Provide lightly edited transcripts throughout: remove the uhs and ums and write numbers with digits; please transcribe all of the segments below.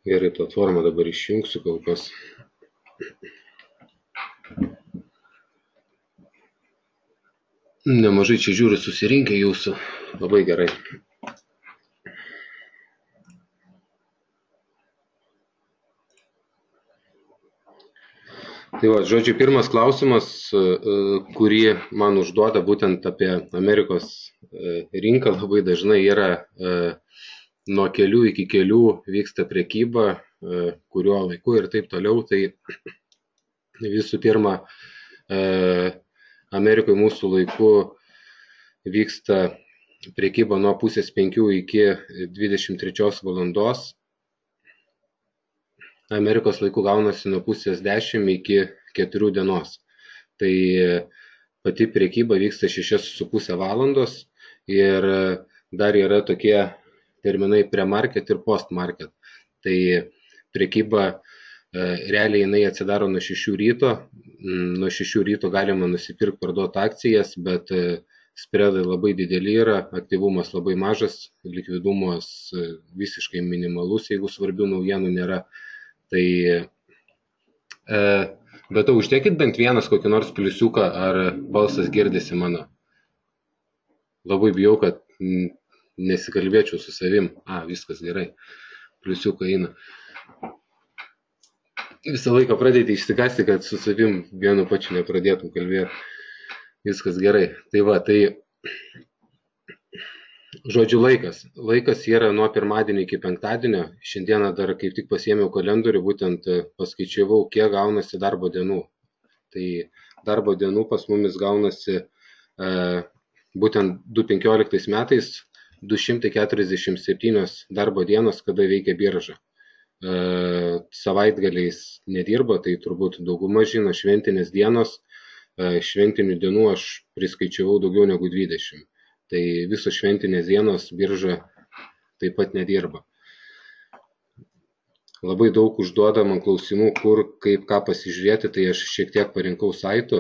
Gerai, platformą dabar išjungsiu kol kas. Nemažai čia žiūri susirinkę jūsų. Labai gerai. Tai va, žodžiu, pirmas klausimas, kurį man užduoda būtent apie Amerikos rinką, labai dažnai yra nuo kelių iki kelių vyksta prekyba, kuriuo laiku ir taip toliau. Tai visų pirma, Amerikoje mūsų laiku vyksta prekyba nuo 4:30 iki 23 valandos. Amerikos laiku gaunasi nuo 9:30 iki 4 dienos. Tai pati prekyba vyksta 6,5 valandos ir dar yra tokie terminai pre-market ir post-market. Tai prekyba realiai jinai atsidaro nuo 6 ryto. Nuo 6 ryto galima nusipirkti, parduoti akcijas, bet spredai labai dideli yra, aktyvumas labai mažas, likvidumas visiškai minimalus, jeigu svarbių naujienų nėra. Tai bet uždėkit bent vienas kokį nors pliusiuką, ar balsas girdisi mano. Labai bijau, kad nesikalbėčiau su savim. Viskas gerai. Pliusiuką eina. Visą laiką pradėti išsikasti, kad su savim vienu pačiu nepradėtum kalbėti. Viskas gerai. Tai va, tai žodžiu laikas. Laikas yra nuo pirmadienio iki penktadienio. Šiandieną dar kaip tik pasiėmiau kalendorių, būtent paskaičiavau, kiek gaunasi darbo dienų. Tai darbo dienų pas mumis gaunasi būtent 2015 metais 247 darbo dienos, kada veikia birža. Savaitgaliais nedirba, tai turbūt dauguma žino, šventinės dienos, šventinių dienų aš priskaičiavau daugiau negu 20. Tai visos šventinės dienos birža taip pat nedirba. Labai daug užduoda man klausimų, kur, kaip, ką pasižiūrėti, tai aš šiek tiek parinkau saitų.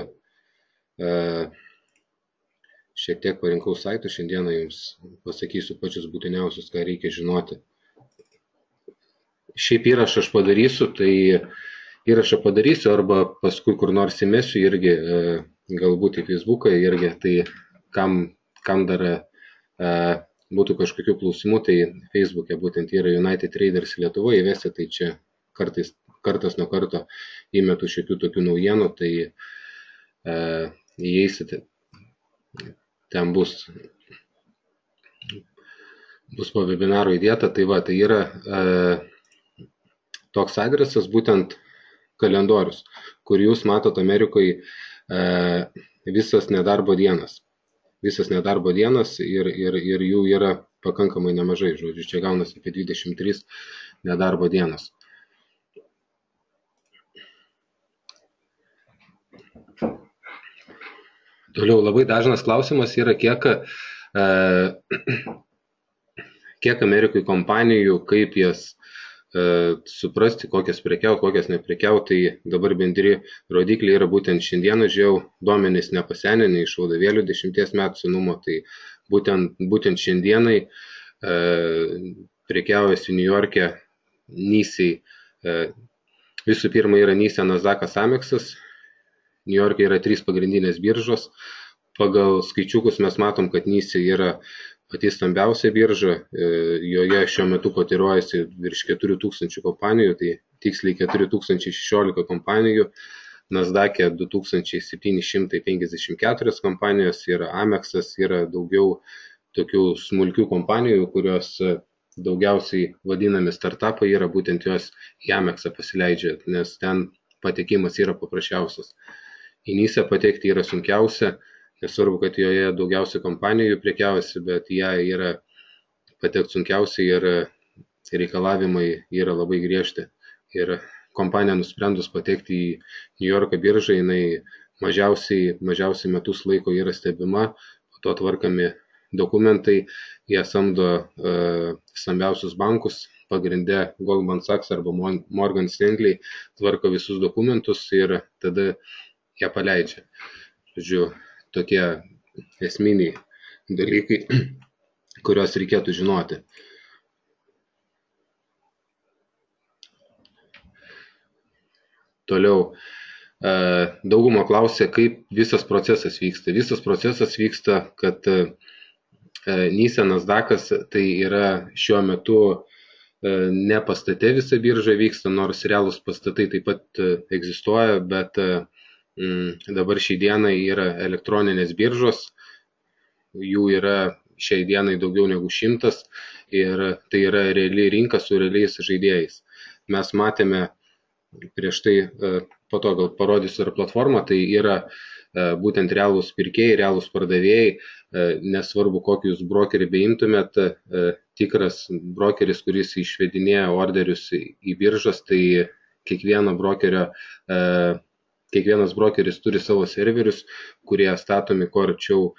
Šiandieną jums pasakysiu pačius būtiniausius, ką reikia žinoti. Šiaip įrašą aš padarysiu, arba paskui kur nors įmesiu irgi, galbūt į Facebooką irgi, tai kam dar būtų kažkokių klausimų, tai Facebook'e būtent yra United Traders Lietuva, įvesti, tai čia kartas nuo karto įmetu šiokių tokių naujienų, tai įeisite, ten bus po webinaro įdėta, tai va, tai yra toks adresas, būtent kalendorius, kur jūs matot Amerikoje visas nedarbo dienas. Ir jų yra pakankamai nemažai, žodžiu, čia gaunasi apie 23 nedarbo dienas. Toliau labai dažnas klausimas yra, kiek Amerikoje kompanijų, kaip jas suprasti, kokias prekiaut, kokias neprekiaut. Tai dabar bendri rodikliai yra būtent šiandieną, žiūrėjau, duomenys nepasenę, nei iš vadovėlių 10 metų senumo, tai būtent šiandienai prekiaujasi New York'e NYSE. Visų pirma yra NYSE, Nasdaq'as, Amex'as. New York'e yra 3 pagrindinės biržos. Pagal skaičiukus mes matom, kad NYSE yra pati stambiausia birža, joje šiuo metu kotiruojasi virš 4000 kompanijų, tai tiksliai 4016 kompanijų, Nasdaq'e 2754 kompanijos, yra Amex'as, yra daugiau tokių smulkių kompanijų, kurios daugiausiai vadinami startupai yra, būtent jos į Amex'ą pasileidžia, nes ten patekimas yra paprasčiausias. Į NYSE patekti yra sunkiausia, nesvarbu, kad joje daugiausiai kompanijų prekiaujasi, bet ją yra patekti sunkiausiai ir reikalavimai yra labai griežti. Ir kompanija nusprendus patekti į New York'o biržą, jinai mažiausiai metus laiko yra stebima, po to tvarkami dokumentai, jie samdo stambiausius bankus, pagrinde Goldman Sachs arba Morgan Stanley, tvarko visus dokumentus ir tada ją paleidžia. Žodžiu, tokie esminiai dalykai, kuriuos reikėtų žinoti. Toliau, daugumo klausė, kaip visas procesas vyksta. Visas procesas vyksta, kad NYSE Nasdaqas tai yra šiuo metu ne pastate visa birža vyksta, nors realūs pastatai taip pat egzistuoja, bet dabar šiai dienai yra elektroninės biržos, jų yra šiai dienai daugiau negu 100 ir tai yra reali rinka su realiais žaidėjais. Mes matėme prieš tai, po to gal parodysiu ir platformą, tai yra būtent realūs pirkėjai, realūs pardavėjai, nesvarbu kokį jūs brokerį beimtumėt, tikras brokeris, kuris išvedinėja orderius į biržas, tai kiekvienas brokeris turi savo serverius, kurie statomi kuo arčiau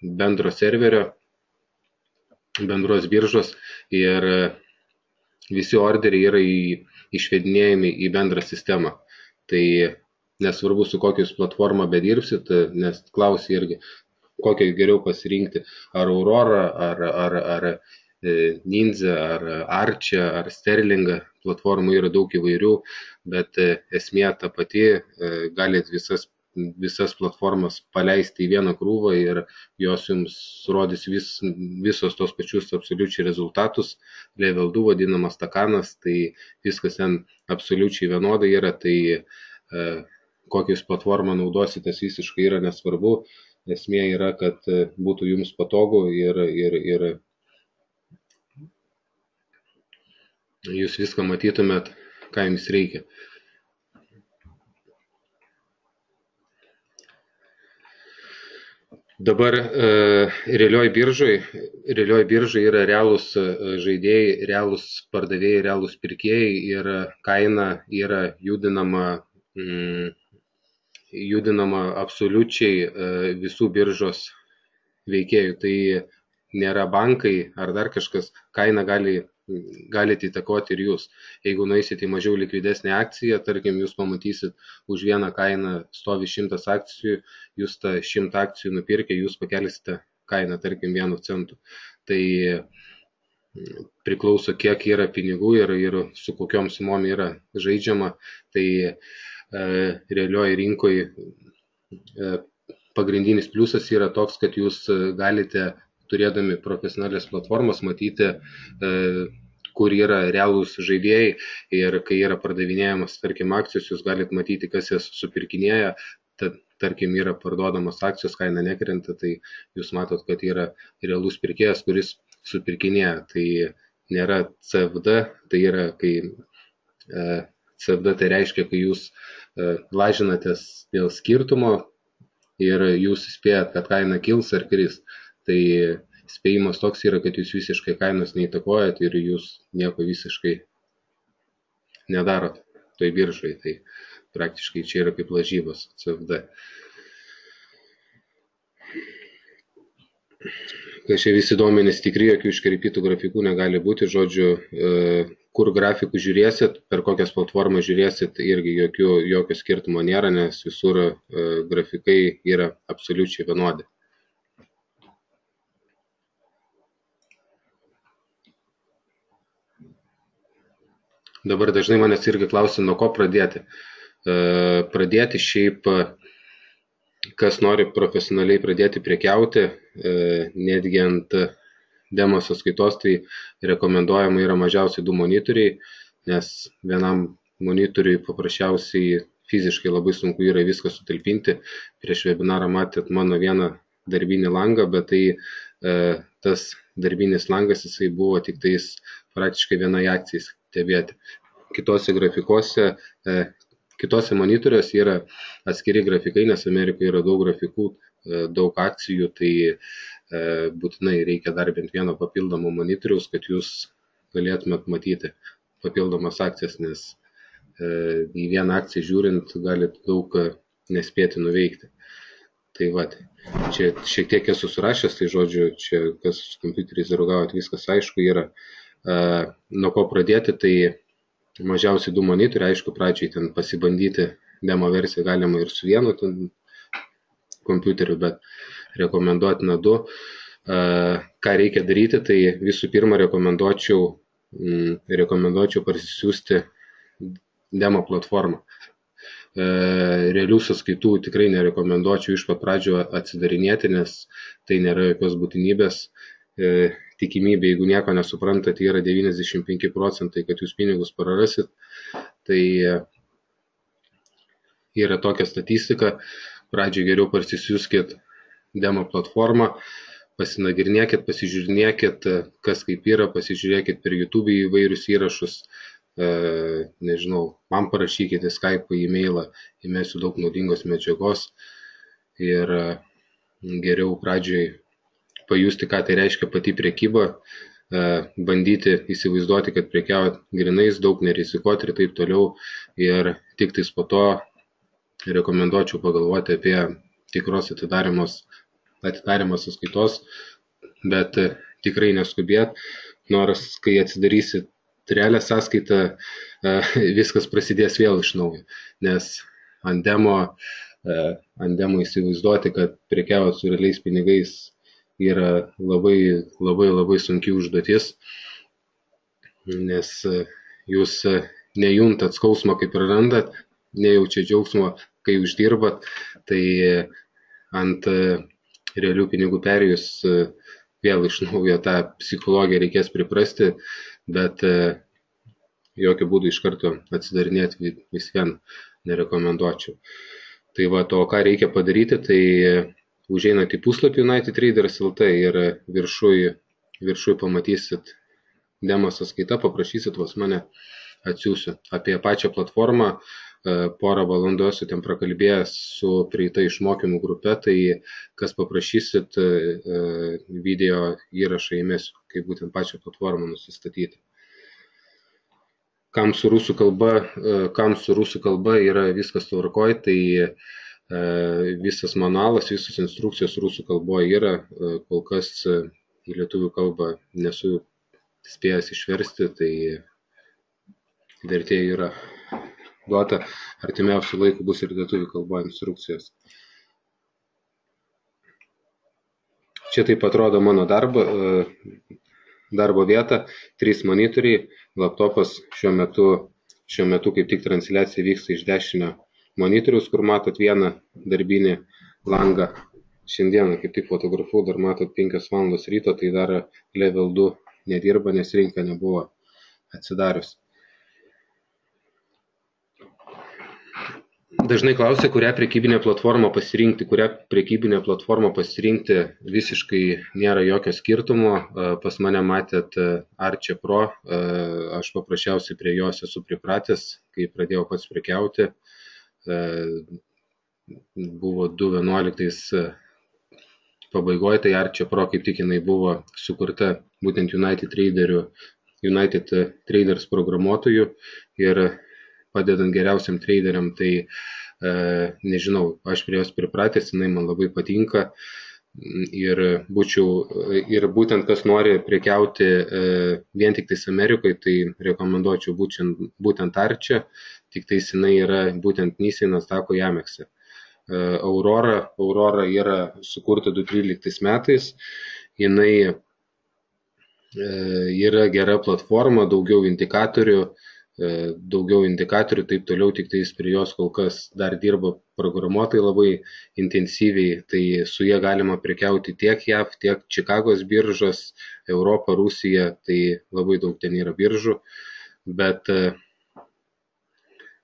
bendro serverio, bendros biržos ir visi orderiai yra išvedinėjami į bendrą sistemą. Tai nesvarbu su kokius platformą bedirbsit, nes klausia irgi, kokią geriau pasirinkti, ar Aurora, ar Ninja, ar Arčia, ar Sterlinga, platformų yra daug įvairių, bet esmė ta pati, galit visas platformas paleisti į vieną krūvą ir jos jums rodys visos tos pačius absoliučiai rezultatus, level 2 vadinamas stakanas, tai viskas ten absoliučiai vienodai yra, tai kokius platformą naudositės visiškai yra nesvarbu, esmė yra, kad būtų jums patogu ir jūs viską matytumėt, ką jums reikia. Dabar realioj biržai yra realūs žaidėjai, realūs pardavėjai, realūs pirkėjai ir kaina yra judinama absoliučiai visų biržos veikėjų. Tai nėra bankai ar dar kažkas, kainą galite įtakoti ir jūs. Jeigu nueisit į mažiau likvidesnę akciją, tarkim, jūs pamatysit už vieną kainą stovi 100 akcijų, jūs tą 100 akcijų nupirkę, jūs pakelsite kainą, tarkim, 1 centų. Tai priklauso, kiek yra pinigų ir su kokiom sumom yra žaidžiama. Tai realioje rinkoje pagrindinis pliusas yra toks, kad jūs galite, turėdami profesionalias platformas, matyti, kur yra realūs žaidėjai ir kai yra pardavinėjamas, tarkim, akcijos, jūs galite matyti, kas jas supirkinėja. Tarkim, yra parduodamas akcijos, kaina nekrenta, tai jūs matot, kad yra realus pirkėjas, kuris supirkinėja. Tai nėra CFD, tai yra, kai CFD tai reiškia, kai jūs lažinatės dėl skirtumo ir jūs spėjat, kad kaina kils ar kris. Tai spėjimas toks yra, kad jūs visiškai kainos neįtakojat ir jūs nieko visiškai nedarot toj biržai. Tai praktiškai čia yra kaip lažybos CFD. Kai čia visi duomenys tikri, jokių iškreipytų grafikų negali būti, žodžiu, kur grafikų žiūrėsit, per kokias platformas žiūrėsit, irgi jokio skirtumo nėra, nes visur grafikai yra absoliučiai vienodi. Dabar dažnai manęs irgi klausia, nuo ko pradėti. Pradėti šiaip, kas nori profesionaliai pradėti prekiauti, netgi ant demo sąskaitos, tai rekomenduojama yra mažiausiai 2 monitoriai, nes vienam monitoriui paprasčiausiai fiziškai labai sunku yra viską sutalpinti. Prieš webinarą matėt mano vieną darbinį langą, bet tai tas darbinis langas, jisai buvo tik tais praktiškai vienai akcijai stebėti. Kitose grafikuose, kitose monitoriuose yra atskiri grafikai, nes Amerikoje yra daug grafikų, daug akcijų, tai būtinai reikia dar bent vieno papildomo monitoriaus, kad jūs galėtumėt matyti papildomas akcijas, nes į vieną akciją žiūrint galit daug nespėti nuveikti. Tai va, čia šiek tiek esu surašęs, tai žodžiu, čia kas kompiuteriais draugavot, viskas aišku yra. Nuo ko pradėti, tai mažiausiai 2 monitoriai, aišku, pradžiai ten pasibandyti demo versiją galima ir su vienu kompiuteriu, bet rekomenduotina 2. Ką reikia daryti, tai visų pirma rekomenduočiau parsisiųsti demo platformą. realių sąskaitų tikrai nerekomenduočiau iš pat pradžio atsidarinėti, nes tai nėra jokios būtinybės. Tikimybė, jeigu nieko nesuprantate, yra 95%, kad jūs pinigus prarasit. Tai yra tokia statistika. Pradžiai geriau parsisiųskit demo platformą, pasinagrinėkit, pasižiūrinėkit, kas kaip yra, pasižiūrėkit per YouTube įvairius įrašus, nežinau, man parašykite Skype, e-mailą, įmesiu daug naudingos medžiagos ir geriau pradžiai pajusti, ką tai reiškia pati prekyba, bandyti įsivaizduoti, kad prekiaujat grinais, daug nerizikuoti ir taip toliau, ir tik tais po to rekomenduočiau pagalvoti apie tikros atidarimos sąskaitos, bet tikrai neskubėt, nors kai atsidarysit realią sąskaitą, viskas prasidės vėl iš naujo, nes ant demo įsivaizduoti, kad prekiaujat su realiais pinigais yra labai sunki užduotis, nes jūs nejuntat skausmo, kai prarandat, nejaučia džiaugsmo, kai uždirbat, tai ant realių pinigų perėjus vėl iš naujo tą psichologiją reikės priprasti, bet jokių būdų iš karto atsidarinėti vis vien nerekomenduočiau. Tai va, to ką reikia padaryti, tai užeinat į puslapį United Traders LT ir viršuj pamatysit demo sąskaitą, paprašysit, vos mane atsiųsiu. Apie pačią platformą porą valandų esu ten prakalbėjęs su prieita išmokymų grupe, tai kas paprašysit, video įrašą įmesiu, kaip būtent pačią platformą nusistatyti. Kam su rusų kalba yra viskas tvarkoj, tai visas manualas, visos instrukcijos rusų kalboje yra, kol kas į lietuvių kalbą nesu spėjęs išversti, tai vertėjų yra duota, artimiausių laikų bus ir lietuvių kalboje instrukcijos. Čia taip atrodo mano darbo vieta, 3 monitoriai, laptopas šiuo metu kaip tik transliacija vyksta iš dešinio monitoriaus, kur matot vieną darbinį langą. Šiandieną kaip tik fotografų, dar matot 5 valandos ryto, tai dar level 2 nedirba, nes rinka nebuvo atsidarius. Dažnai klausia, kurią prekybinę platformą pasirinkti, visiškai nėra jokio skirtumo. Pas mane matėt Arčia Pro, aš paprasčiausiai prie jos esu pripratęs, kai pradėjau pats prekiauti. Buvo 2011 pabaigoje, tai Arčia Pro kaip tik jinai buvo sukurta būtent United Traders programuotojų ir padedant geriausiam traderiam, tai nežinau, aš prie jos pripratęs, jinai man labai patinka ir būtent kas nori prekiauti vien tik tais Amerikoje, tai rekomenduočiau būtent Arčia, tik tais jinai yra būtent NYSE, Nasdaq'o, Amex'e. Aurora yra sukurta 2013 metais, jinai yra gera platforma, daugiau indikatorių, taip toliau, tik tais prie jos kol kas dar dirba programuotojai labai intensyviai, tai su jie galima prekiauti tiek JAV, tiek Čikagos biržos, Europą, Rusiją, tai labai daug ten yra biržų, bet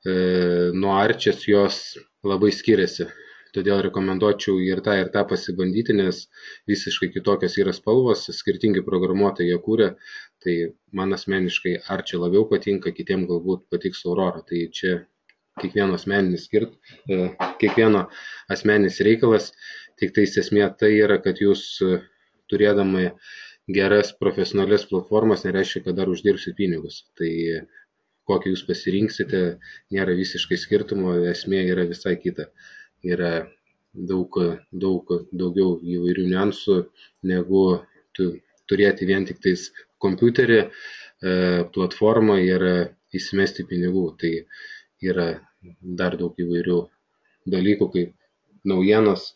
nuo Arčias jos labai skiriasi. Todėl rekomenduočiau ir tą pasibandyti, nes visiškai kitokios yra spalvos, skirtingi programuotojai jie kūrė, tai man asmeniškai Arčia labiau patinka, kitiem galbūt patiks Aurora, tai čia kiekvieno asmeninis reikalas, tik tais esmė tai yra, kad jūs turėdami geras profesionalias platformas nereiškia, kad dar uždirbsit pinigus, tai kokį jūs pasirinksite, nėra visiškai skirtumo, esmė yra visai kita. Yra daugiau įvairių niuansų, negu turėti vien tik tais kompiuterį, platformą ir įsimesti pinigų. Tai yra dar daug įvairių dalykų, kaip naujienos,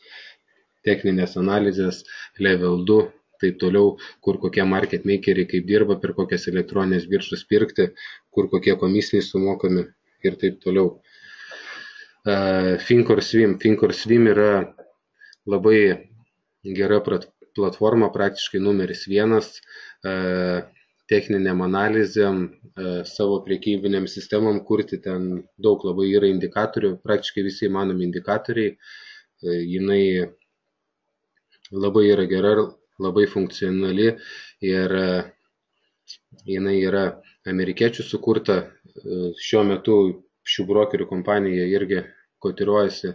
techninės analizės, level 2, taip toliau, kur kokie market makeriai kaip dirba, per kokias elektroninės biržas pirkti, kur kokie komisiniai sumokami ir taip toliau. FinCoreSwim. FinCoreSwim yra labai gera platforma, praktiškai numeris 1 techniniam analizėm, savo prekybinėm sistemom kurti. Ten daug labai yra indikatorių, praktiškai visi įmanomi indikatoriai. Jinai labai yra gera, labai funkcionali ir jinai yra amerikiečių sukurta. Šiuo metu šių brokerių kompanija irgi kotiruojasi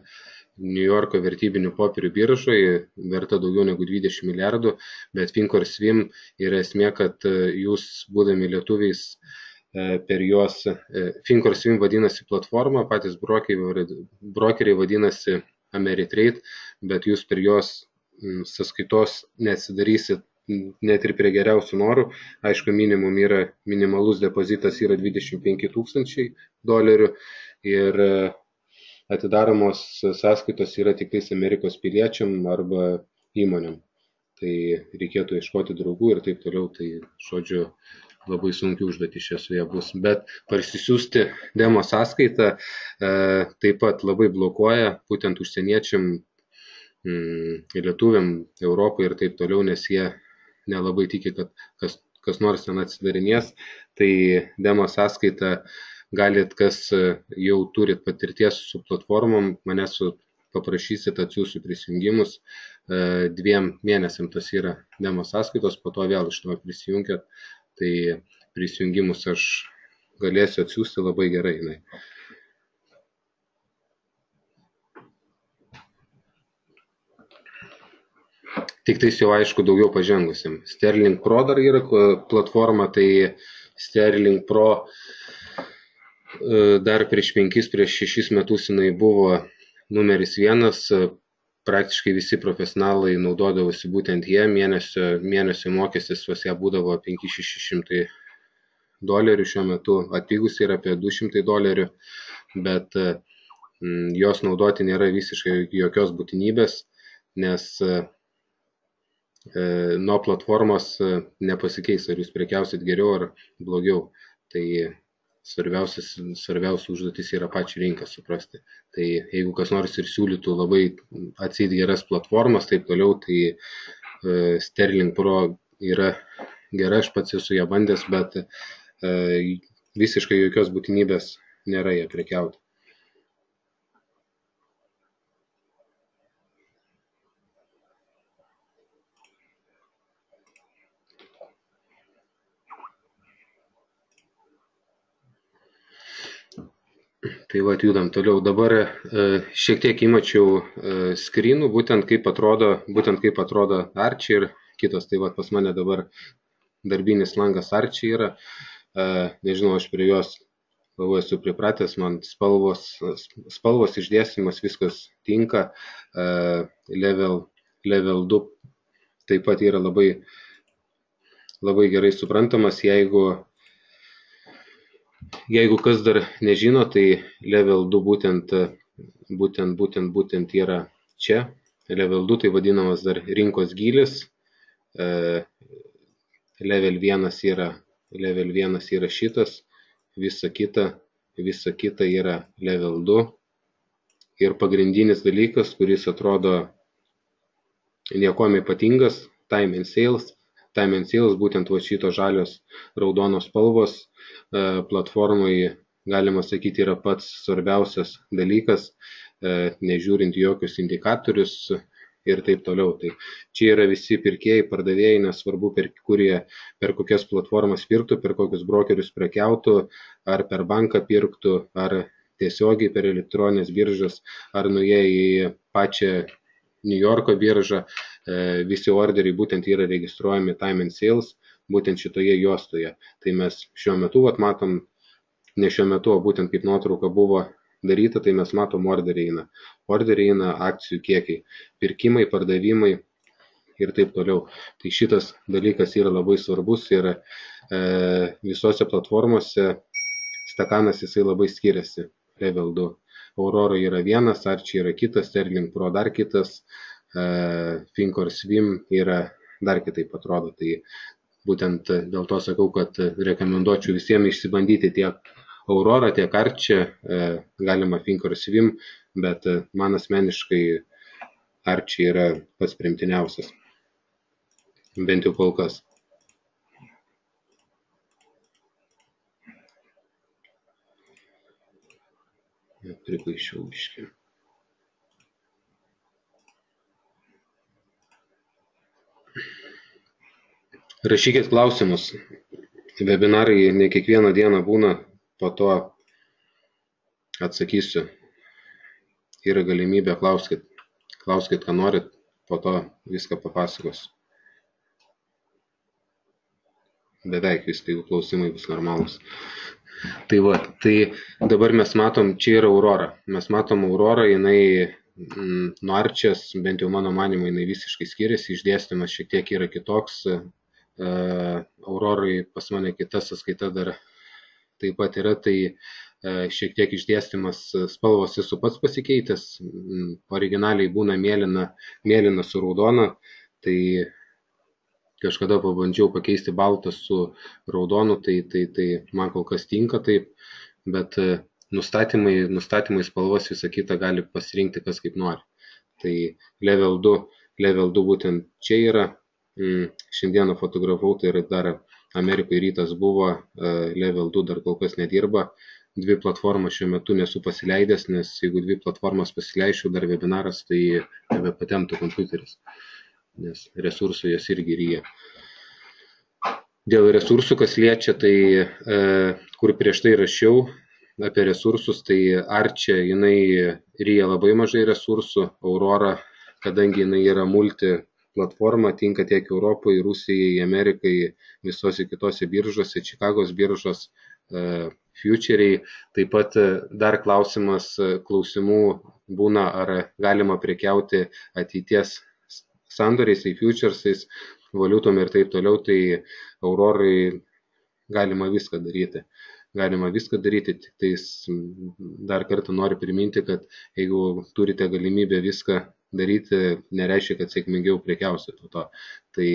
New Yorko vertybinių popierių biržoje, verta daugiau negu 20 milijardų, bet FinCoreSwim yra esmė, kad jūs, būdami lietuviais, per juos, FinCoreSwim vadinasi platforma, patys brokeriai vadinasi Ameritrade, bet jūs per juos sąskaitos neatsidarysit net ir prie geriausių norų. Aišku, minimalus depozitas yra $25,000 ir atidaromos sąskaitos yra tiktais Amerikos piliečiam arba įmonėm. Tai reikėtų ieškoti draugų ir taip toliau. Tai, žodžiu, labai sunkiai užduoti šioje bus. Bet parsisiųsti demo sąskaitą taip pat labai blokuoja būtent užsieniečiam, lietuviam, Europai ir taip toliau, nes jie nelabai tiki, kad kas nors ten atsidarinės. Tai demo sąskaitą galit, kas jau turit patirties su platformom, manęs paprašysit, atsiųsiu prisijungimus. 2 mėnesiam tas yra demo sąskaitos, po to vėl iš to prisijungiat. Tai prisijungimus aš galėsiu atsiųsti labai gerai. Tik tais jau aišku daugiau pažengusiam. Sterling Pro dar yra platforma, tai Sterling Pro dar prieš 5-6 metus jinai buvo numeris 1, praktiškai visi profesionalai naudodavosi būtent jie, mėnesio mokestis pas ją būdavo $500-600, šiuo metu atpigusi yra apie $200, bet jos naudoti nėra visiškai jokios būtinybės, nes nuo platformos nepasikeis, ar jūs prekiausit geriau ar blogiau. Tai svarbiausia užduotis yra pačią rinką suprasti. Tai jeigu kas nors ir siūlytų labai atseit geras platformas, taip toliau, tai Sterling Pro yra gera, aš pats esu ją bandęs, bet visiškai jokios būtinybės nėra ją prekiauti. Tai va, judam toliau. Dabar šiek tiek įmačiau skrinų, būtent kaip atrodo Archie ir kitos. Tai va, pas mane dabar darbinis langas Archie yra. Nežinau, aš prie jos esu pripratęs, man spalvos išdėstymas, viskas tinka. Level 2 taip pat yra labai gerai suprantamas. Jeigu kas dar nežino, tai Level 2 būtent yra čia. Level 2 tai vadinamas dar rinkos gylis. Level 1 yra šitas, visa kita yra Level 2. Ir pagrindinis dalykas, kuris atrodo niekuom ypatingas, Time and Sales. Time and Sales, būtent va šito žalios raudonos spalvos platformai, galima sakyti, yra pats svarbiausias dalykas, nežiūrint jokius indikatorius ir taip toliau. Tai čia yra visi pirkėjai, pardavėjai, nesvarbu per kokias platformas pirktų, per kokius brokerius prekiautų, ar per banką pirktų, ar tiesiogiai per elektroninės biržas, ar nuėję į pačią New Yorko biržą, visi orderiai būtent yra registruojami Time and Sales, būtent šitoje juostoje. Tai mes šiuo metu matom, ne šiuo metu, o būtent kaip nuotrauka buvo daryta, tai mes matom orderiai eina akcijų kiekiai, pirkimai, pardavimai ir taip toliau. Tai šitas dalykas yra labai svarbus ir visose platformose stakanas jisai labai skiriasi. Level 2. Aurora yra vienas, Archie yra kitas, Sterling Pro dar kitas, FinCoreSwim yra dar kitaip atrodo. Tai būtent dėl to sakau, kad rekomenduočiau visiems išsibandyti tiek Aurora, tiek Arčia, galima Thinkorswim, bet man asmeniškai Arčia yra pats priimtiniausias, bent jau kol kas. Pripaišiau biškį. Rašykit klausimus. Webinarai ne kiekvieną dieną būna, po to atsakysiu. Yra galimybė, klauskit, ką norit, po to viską papasakos. Beveik viską, jeigu klausimai bus normalūs. Tai va, tai dabar mes matom, čia yra Aurora. Mes matom Aurorą, jinai nuo Arčias, bent jau mano manimu, jinai visiškai skiriasi, išdėstymas šiek tiek yra kitoks. Aurorai pas mane kita sąskaita dar taip pat yra, tai šiek tiek išdėstymas spalvos esu pats pasikeitęs. Originaliai būna mėlyna su raudona, tai kažkada pabandžiau pakeisti baltą su raudonu, tai man kol kas tinka taip, bet nustatymai spalvos visą kitą gali pasirinkti kas kaip nori. Tai level 2 būtent čia yra, šiandieną fotografau, tai yra dar Amerikoje rytas buvo, level 2 dar kol kas nedirba, 2 platformas šiuo metu nesu pasileidęs, nes jeigu 2 platformas pasileisčiau dar webinaras, tai nebepatemtų kompiuteris, nes resursų jas irgi ryja. Dėl resursų, kas liečia, tai kur prieš tai rašiau apie resursus, tai Arčia jinai ryja labai mažai resursų, Aurora, kadangi jinai yra multi platforma, tinka tiek Europai, Rusijai, Amerikai, visose kitose biržose, Čikagos biržos, futuriai. Taip pat dar klausimų būna, ar galima prekiauti ateities sandoriais, tai futuresais, valiutom ir taip toliau, tai Aurorai galima viską daryti. Tik tais dar kartą noriu priminti, kad jeigu turite galimybę viską daryti, nereiškia, kad sėkmingiau prekiausit to. Tai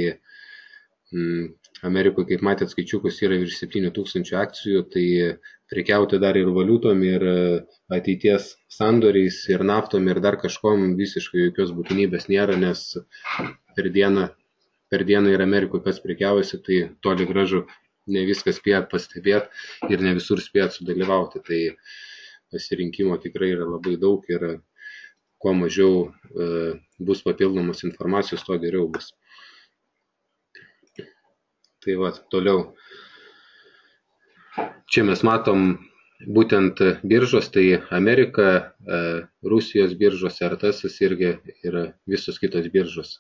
Amerikoje, kaip matėt, skaičiukus yra virš 7000 akcijų, tai prekiauti dar ir valiutom, ir ateities sandoriais, ir naftom, ir dar kažkom visiškai jokios būtinybės nėra, nes per dieną ir Amerikoje kas prekiaujasi, tai toli gražu ne viską spėjat pastebėti ir ne visur spėjat sudalyvauti. Tai pasirinkimo tikrai yra labai daug ir kuo mažiau bus papildomos informacijos, tuo geriau bus. Tai va, toliau. Čia mes matom būtent biržos, tai Amerika, Rusijos biržos, RTS irgi yra visos kitos biržos.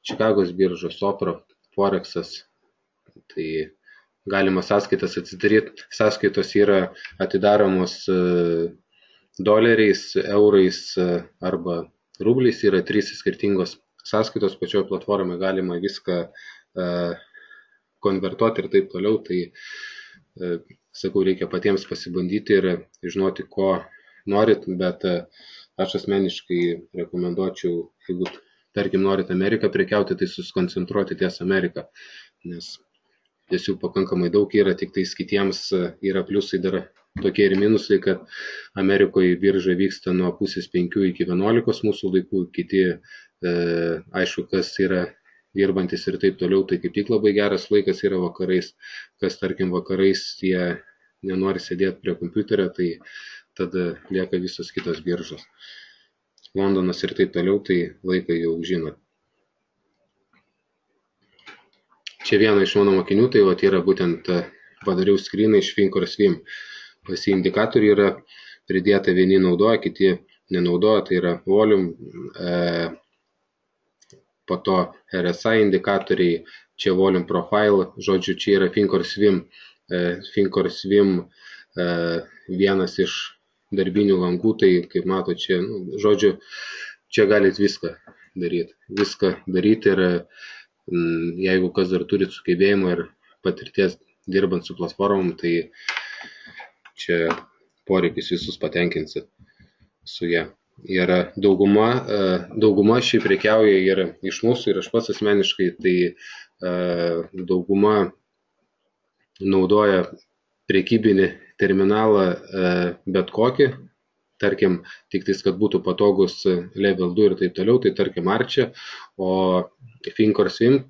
Čikagos biržos, Sopro, Forexas. Tai galima sąskaitas atsidaryti. Sąskaitos yra atidaromos doleriais, eurais arba rubliais. Yra 3 skirtingos sąskaitos pačioje platformoje. Galima viską konvertuoti ir taip toliau. Tai sakau, reikia patiems pasibandyti ir žinoti, ko norit, bet aš asmeniškai rekomenduočiau, jeigu tarkim norit Ameriką prekiauti, tai susikoncentruoti ties Ameriką, nes tiesiog pakankamai daug yra, tik tais kitiems yra pliusai dar tokie ir minusai, kad Amerikoje birža vyksta nuo 4:30 iki 11 mūsų laikų, kiti aišku, kas yra dirbantis ir taip toliau, tai kaip tik labai geras laikas yra vakarais, kas tarkim vakarais jie nenori sėdėti prie kompiuterio, tai tada lieka visos kitos biržos. Londonas ir taip toliau, tai laiką jau žinot. Čia viena iš mano mokinių, tai yra būtent padariau screeną iš Thinkorswim. Visi indikatoriai yra pridėta, vieni naudoja, kiti nenaudoja, tai yra volume, po to RSI indikatoriai, čia volume profile, žodžiu, čia yra Thinkorswim. Thinkorswim vienas iš darbinių langų, tai kaip mato čia, žodžiu, čia galite viską daryti ir jeigu kas dar turit sugebėjimą ir patirties dirbant su platformom, tai čia poreikis visus patenkinsit su ją. Ir dauguma šį prekiauja ir iš mūsų, ir aš pats asmeniškai, tai dauguma naudoja prekybinį terminalą bet kokį, tarkim, tik tais, kad būtų patogus Level 2 ir taip toliau, tai tarkim Arčia, o FinCoreSwim,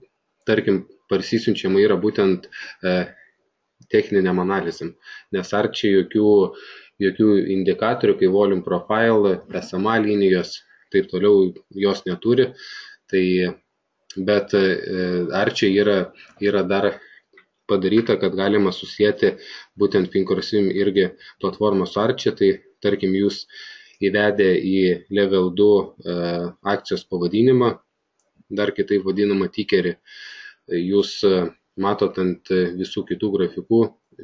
tarkim, parsisiunčiama yra būtent techniniam analizėm, nes Arčia jokių indikatorių, kai volume profile, SMA linijos, taip toliau jos neturi, tai, bet Arčia yra dar padaryta, kad galima susijęti būtent FinCoreSwim irgi platformą su Arčia, tai tarkim jūs įvedę į Level 2 akcijos pavadinimą, dar kitaip vadinamą tickerį, jūs matot ant visų kitų grafikų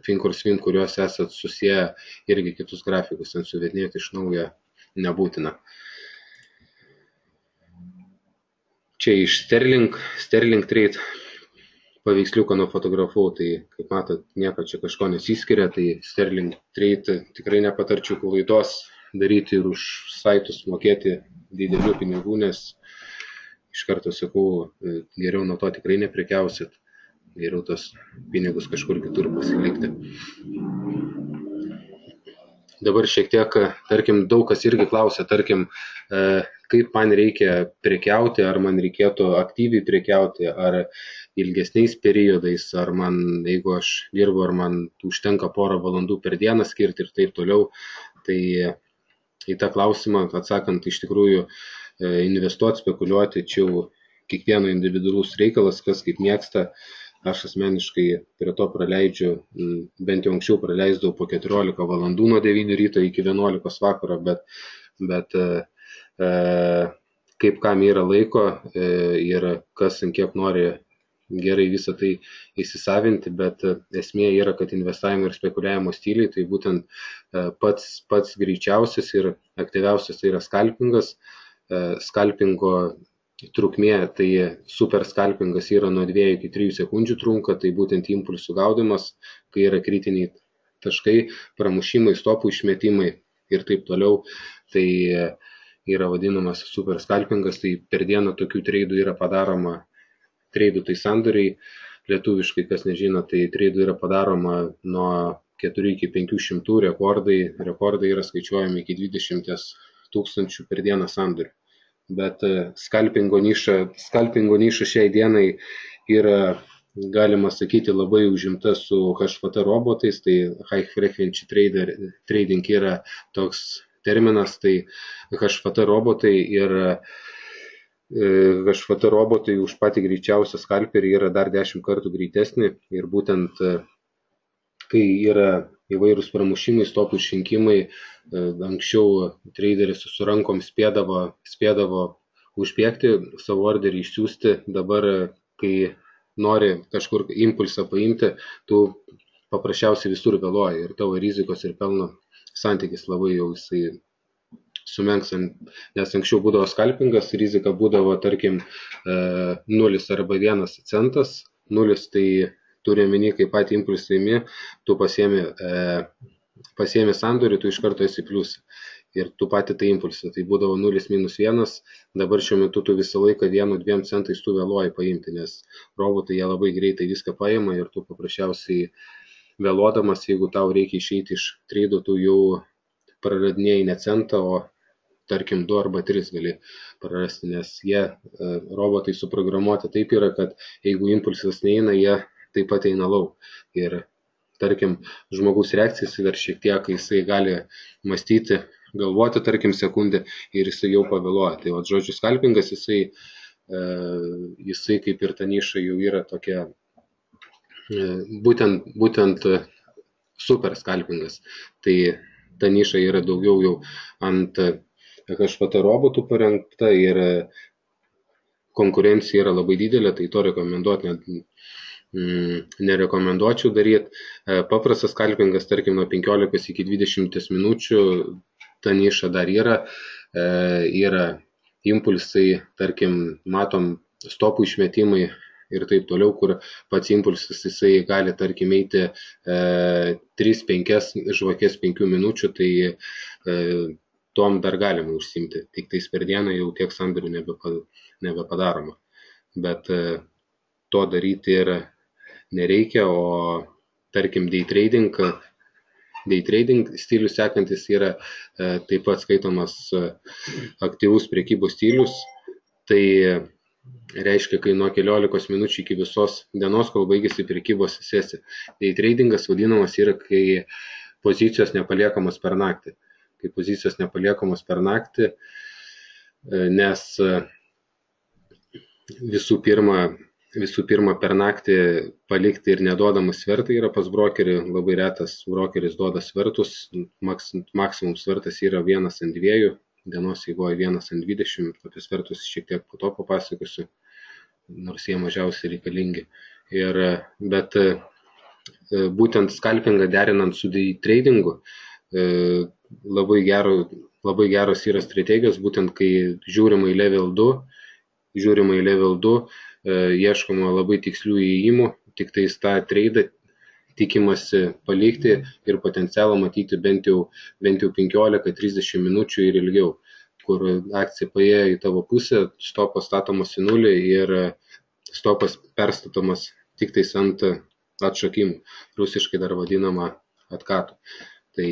FinCoreSwim, kuriuos esat susiję irgi kitus grafikus, ant suvedinėti iš naujo nebūtina. Čia iš Sterling Trade paveiksliuką nufotografavau, tai kaip matot, nieko čia kažko nesiskiria, tai Sterling Trade tikrai nepatarčiau klaidos daryti ir už saitus mokėti didelių pinigų, nes iš karto sakau, geriau nuo to tikrai neprekiausit, geriau tos pinigus kažkur kitur pasilikti. Dabar šiek tiek, tarkim, daug kas irgi klausia, tarkim, kaip man reikia prekiauti, ar man reikėtų aktyviai prekiauti, ar ilgesniais periodais, ar man, jeigu aš dirbu, ar man užtenka porą valandų per dieną skirti ir taip toliau. Tai į tą klausimą atsakant, iš tikrųjų, investuoti, spekuliuoti, čia jau kiekvieno individualus reikalas, kas kaip mėgsta. Aš asmeniškai prie to praleidžiu, bent jau anksčiau praleisdavau po 14 valandų nuo 9 ryto iki 11 vakaro, bet kaip kam yra laiko ir kas ant kiek nori gerai visą tai įsisavinti, bet esmė yra, kad investavimo ir spekuliavimo stiliai, tai būtent pats greičiausias ir aktyviausias tai yra skalpingas. Skalpingo trukmė, tai super skalpingas yra nuo 2 iki 3 sekundžių trunka, tai būtent impulsų gaudimas, kai yra kritiniai taškai, pramušimai, stopų išmetimai ir taip toliau, tai yra vadinamas super skalpingas, tai per dieną tokių treidų yra padaroma, treidų tai sandoriai, lietuviškai kas nežino, tai treidų yra padaroma nuo 4 iki 500, rekordai yra skaičiuojami iki 20 000 per dieną sandorių. Bet skalpingo niša šiai dienai yra, galima sakyti, labai užimta su HFT robotais, tai High Frequency Trading yra toks terminas, tai HFT robotai ir HFT robotai už patį greičiausią skalperį yra dar 10 kartų greitesni ir būtent kai yra įvairūs pramušimai, stopų išrinkimai, anksčiau traderis su rankom spėdavo užbėgti, savo orderį išsiųsti, dabar kai nori kažkur impulsą paimti, tu paprasčiausiai visur vėluoji ir tavo rizikos ir pelno santykis labai jau jisai sumenks, nes anksčiau būdavo skalpingas, rizika būdavo tarkim 0 arba 1 centas, 0 tai turi omeny, kai patį impulsą imi, tu pasiemi sandorį, tu iš karto esi plius ir tu patį tai impulsą, tai būdavo 0-1, dabar šiuo metu tu visą laiką 1-2 centais tu vėluoji paimti, nes robotai jie labai greitai viską paima ir tu paprasčiausiai vėluodamas, jeigu tau reikia išeiti iš treidų, tu jau praradinėjai ne centą, o tarkim 2 arba 3 gali prarasti, nes robotai suprogramuoti taip yra, kad jeigu impulsas neina, jie taip pat eina lauk. Ir tarkim, žmogaus reakcijas dar šiek tiek, jisai gali mąstyti, galvoti, tarkim, sekundę ir jisai jau pavėluoja. Tai žodžiu, skalpingas, jisai kaip ir ta niša jau yra tokia, būtent super skalpingas. Tai ta niša yra daugiau jau ant HFT robotų parengta ir konkurencija yra labai didelė, tai to rekomenduoti nerekomenduočiau daryti. Paprastas skalpingas, tarkim, nuo 15 iki 20 minučių, ta niša dar yra impulsai, tarkim, matom stopų išmetimai ir taip toliau, kur pats impulsas jisai gali, tarkim, eiti 3-5 žvakės 5 minučių, tai tom dar galima užsimti, tik tais per dieną jau tiek sandorių nebepadaroma. Bet to daryti ir nereikia, o tarkim day trading day trading stilius sekantis yra taip pat skaitomas aktyvus prekybos stilius. Tai reiškia, kai nuo 15 minučių iki visos dienos, kol baigėsi prekybos sesija. Day tradingas vadinamas yra, kai pozicijos nepaliekamos per naktį. Kai pozicijos nepaliekamos per naktį, nes visų pirma per naktį palikti ir neduodamas svertai yra pas brokerį, labai retas brokeris duoda svertus, maksimum svertas yra 1/2, dienos eigoje 1/20, apie svertus šiek tiek po to papasakosiu, nors jie mažiausiai reikalingi. Bet būtent scalpingą derinant su day tradingu, labai geros yra strategijos, būtent kai žiūrima į level 2, ieškoma labai tikslių įėjimų, tik tais tą treidą tikimasi palikti ir potencialą matyti bent jau 15-30 minučių ir ilgiau, kur akcija paėjo į tavo pusę, stopas statomas į nulį ir stopas perstatomas tik tais ant atšokimų, rusiškai dar vadinama atkatų. Tai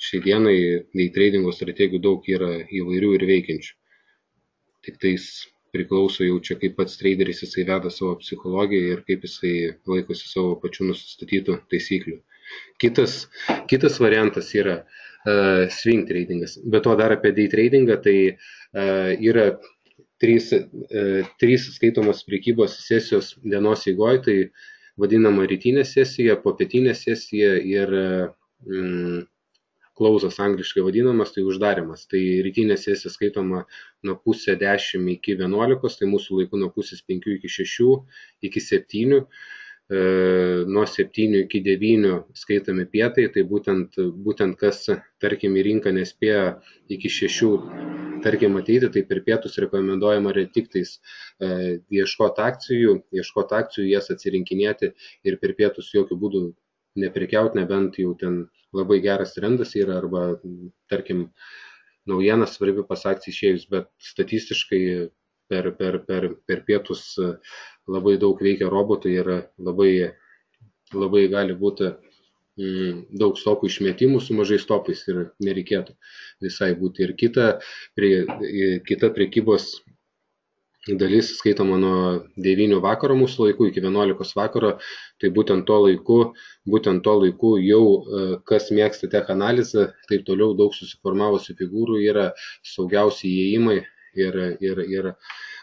šiai dienai day tradingo strategijų daug yra įvairių ir veikiančių. Tik tais priklauso jau čia, kaip pats traderis jisai veda savo psichologiją ir kaip jisai laikosi savo pačių nusistatytų taisyklių. Kitas variantas yra swing tradingas. Be to dar apie day tradingą, tai yra trys skaitomos prekybos sesijos dienos eigoje, tai vadinama rytinė sesija, popietinė sesija ir klausas angliškai vadinamas, tai uždarimas. Tai rytinė sesija skaitoma nuo 9:30 iki 11, tai mūsų laiku nuo 5:30 iki 6, iki 7, nuo 7 iki 9 skaitami pietai, tai būtent kas, tarkim, į rinką nespėjo iki 6, tarkim, ateiti, tai per pietus rekomenduojama yra tik tais ieškoti akcijų, jas atsirinkinėti ir per pietus jokių būdų neprekiauti, nebent jau ten labai geras trendas yra arba, tarkim, naujienas svarbi pas akciją išėjus, bet statistiškai per pietus labai daug veikia robotų ir labai gali būti daug stopų išmetimų su mažai stopais ir nereikėtų visai būti. Ir kita prekybos dalis skaitoma nuo 9 vakaro mūsų laikų iki 11 vakaro, tai būtent to laiku jau kas mėgsta tech analizę, taip toliau daug susiformavusių figūrų yra, saugiausi įėjimai ir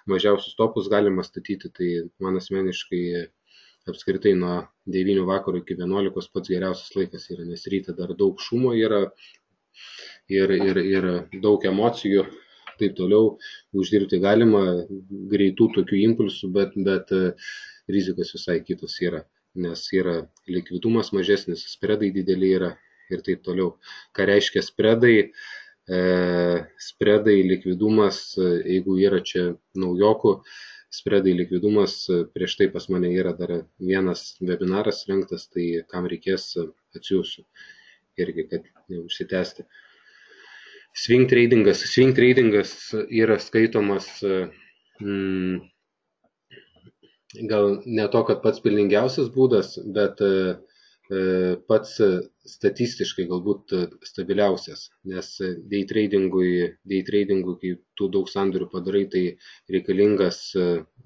mažiausius topus galima statyti, tai man asmeniškai apskritai nuo 9 vakaro iki 11 pats geriausias laikas yra, nes ryte dar daug šumo yra ir daug emocijų. Taip toliau uždirbti galima greitų tokių impulsų, bet rizikos visai kitos yra, nes yra likvidumas mažesnis, spredai dideli yra ir taip toliau. Ką reiškia spredai? Spredai, likvidumas, jeigu yra čia naujokų, spredai, likvidumas, prieš tai pas mane yra dar vienas webinaras rengtas, tai kam reikės atsiųsiu irgi, kad neužsitęsti. Swing tradingas yra skaitomas gal ne to, kad pats pelningiausias būdas, bet pats statistiškai galbūt stabiliausias, nes day tradingui, kai tu daug sandorių padarai, tai reikalingas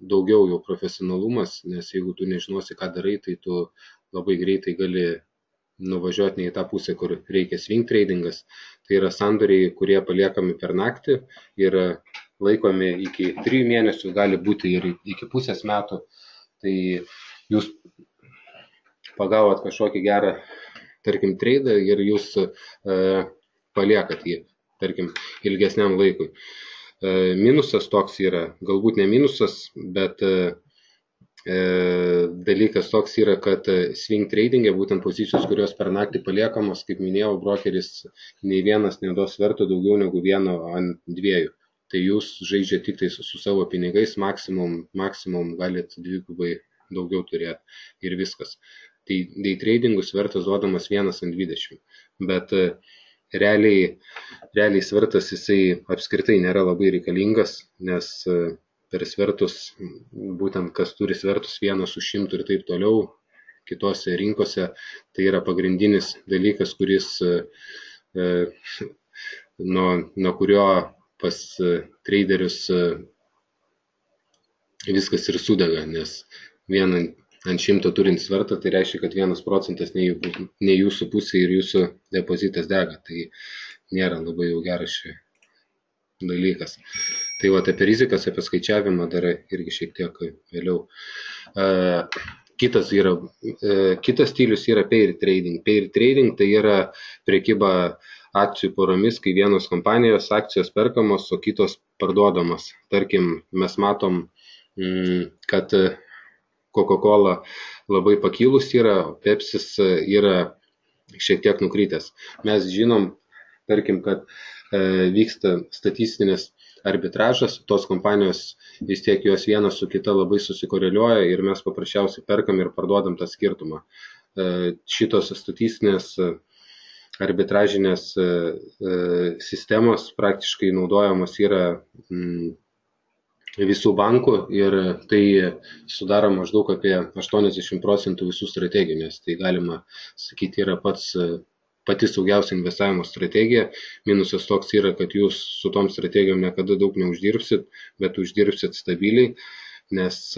daugiau jau profesionalumas, nes jeigu tu nežinosi, ką darai, tai tu labai greitai gali nuvažiuoti ne į tą pusę, kur reikia. Swing tradingas tai yra sandoriai, kurie paliekami per naktį ir laikomi iki 3 mėnesių, gali būti ir iki pusės metų. Tai jūs pagavot kažkokį gerą, tarkim, treidą ir jūs paliekat jį, tarkim, ilgesniam laikui. Minusas toks yra, galbūt ne minusas, bet dalykas toks yra, kad swing tradingė, būtent pozicijos, kurios per naktį paliekamos, kaip minėjau, brokeris nei vienas neduos svertų daugiau negu 1 ant 2. Tai jūs žaidžiate tik tai su savo pinigais, maksimum galit dvigubai daugiau turėti ir viskas. Tai day tradingų svertas duodamas 1 ant 20, bet realiai svertas jisai apskritai nėra labai reikalingas, nes per svertus, būtent kas turi svertus 1 už 100 ir taip toliau, kitose rinkose. Tai yra pagrindinis dalykas, kuris nuo kurio pas traderius viskas ir sudega, nes vien ant 100 turint svertą, tai reiškia, kad 1% ne jūsų pusė ir jūsų depozitas dega. Tai nėra labai jau geras šis dalykas. Tai va, apie rizikas, apie skaičiavimą dar irgi šiek tiek vėliau. Kitas stilius yra pair trading. Pair trading tai yra prekyba akcijų poromis, kai vienos kompanijos akcijos perkamos, o kitos parduodamos. Tarkim, mes matom, kad Coca-Cola labai pakilus yra, Pepsis yra šiek tiek nukritęs. Mes žinom, tarkim, kad vyksta statistinis arbitražas, tos kompanijos vis tiek jos viena su kita labai susikoreliuoja ir mes paprasčiausiai perkam ir parduodam tą skirtumą. Šitos statistinės arbitražinės sistemos praktiškai naudojamos yra visų bankų ir tai sudaro maždaug apie 80% visų strategijų, nes tai galima sakyti yra pati saugiausia investavimo strategija. Minusas toks yra, kad jūs su tom strategijom niekada daug neuždirbsit, bet uždirbsit stabiliai, nes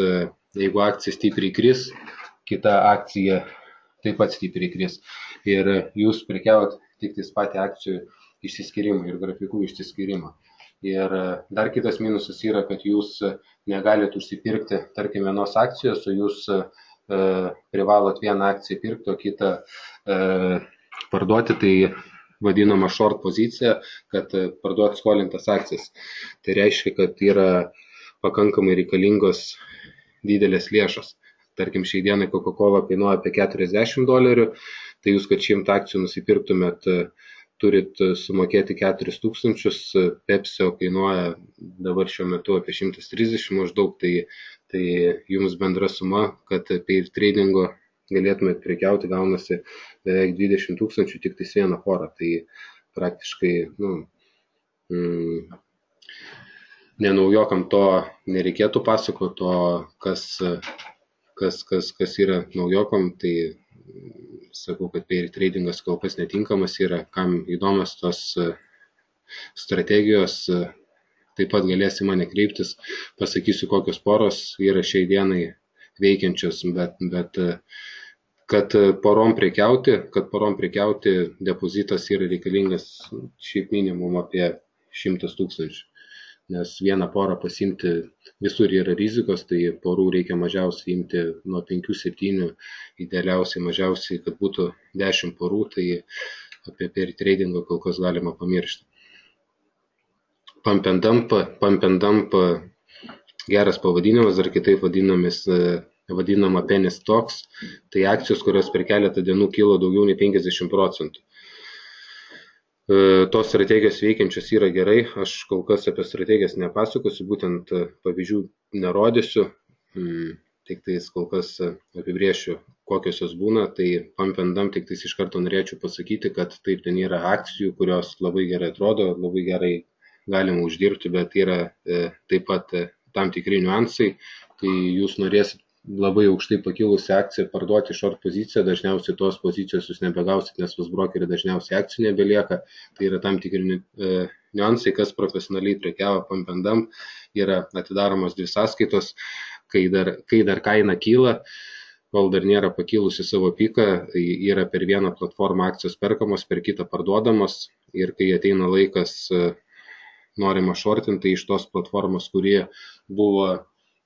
jeigu akcija stipriai kris, kita akcija taip pat stipriai kris. Ir jūs prekiaujat tik tais patį akcijų išsiskyrimą ir grafikų išsiskyrimą. Ir dar kitas minusas yra, kad jūs negalite užsipirkti, tarkim, vienos akcijos, o jūs privalot vieną akciją pirkti, o kitą parduoti, tai vadinama short pozicija, kad parduoti skolintas akcijas. Tai reiškia, kad yra pakankamai reikalingos didelės lėšos. Tarkim, šiai dienai Coca-Cola kainuoja apie $40, tai jūs, kad 100 akcijų nusipirktumėt, turit sumokėti 4000, Pepsio kainuoja dabar šiuo metu apie 130 maždaug, tai jums bendra suma, kad pair tradingo galėtumėt prekiauti, gaunasi beveik 20 000 tik tais vieną porą. Tai praktiškai nenaujokam to nereikėtų pasakoti, o kas yra naujokam, tai sakau, kad pair tradingas kol kas netinkamas yra, kam įdomios tos strategijos, taip pat galės į mane kreiptis, pasakysiu, kokios poros yra šiai dienai veikiančios, bet kad porom prekiauti depozitas yra reikalingas šiaip minimum apie 100 000, nes vieną porą pasimti visur yra rizikos, tai porų reikia mažiausiai imti nuo 5-7, idealiausiai mažiausiai, kad būtų 10 porų, tai apie pair tradingą kol kas galima pamiršti. Pump and dump geras pavadinimas, dar kitaip vadinama penny stocks, tai akcijos, kurios per keletą dienų kilo daugiau nei 50%. Tos strategijos veikiančios yra gerai, aš kol kas apie strategijas nepasakosiu, būtent pavyzdžių nerodysiu, tik tais kol kas apibrėšiu, kokios jos būna. Tai pump and dump tik tais iš karto norėčiau pasakyti, kad taip, ten yra akcijų, kurios labai gerai atrodo, labai gerai galima uždirbti, bet yra taip pat tam tikri niuansai, kai jūs norėsit labai aukštai pakilusi akciją parduoti short poziciją, dažniausiai tos pozicijos jūs nebegausit, nes pas brokerį dažniausiai akcijų nebelieka. Tai yra tam tikri niuansai, kas profesionaliai prekiavo pump and dump, yra atidaromos 2 sąskaitos, kai dar kaina kyla, kol dar nėra pakilusi savo piką, yra per vieną platformą akcijos perkamos, per kitą parduodamos, ir kai ateina laikas norima shortinti, tai iš tos platformos,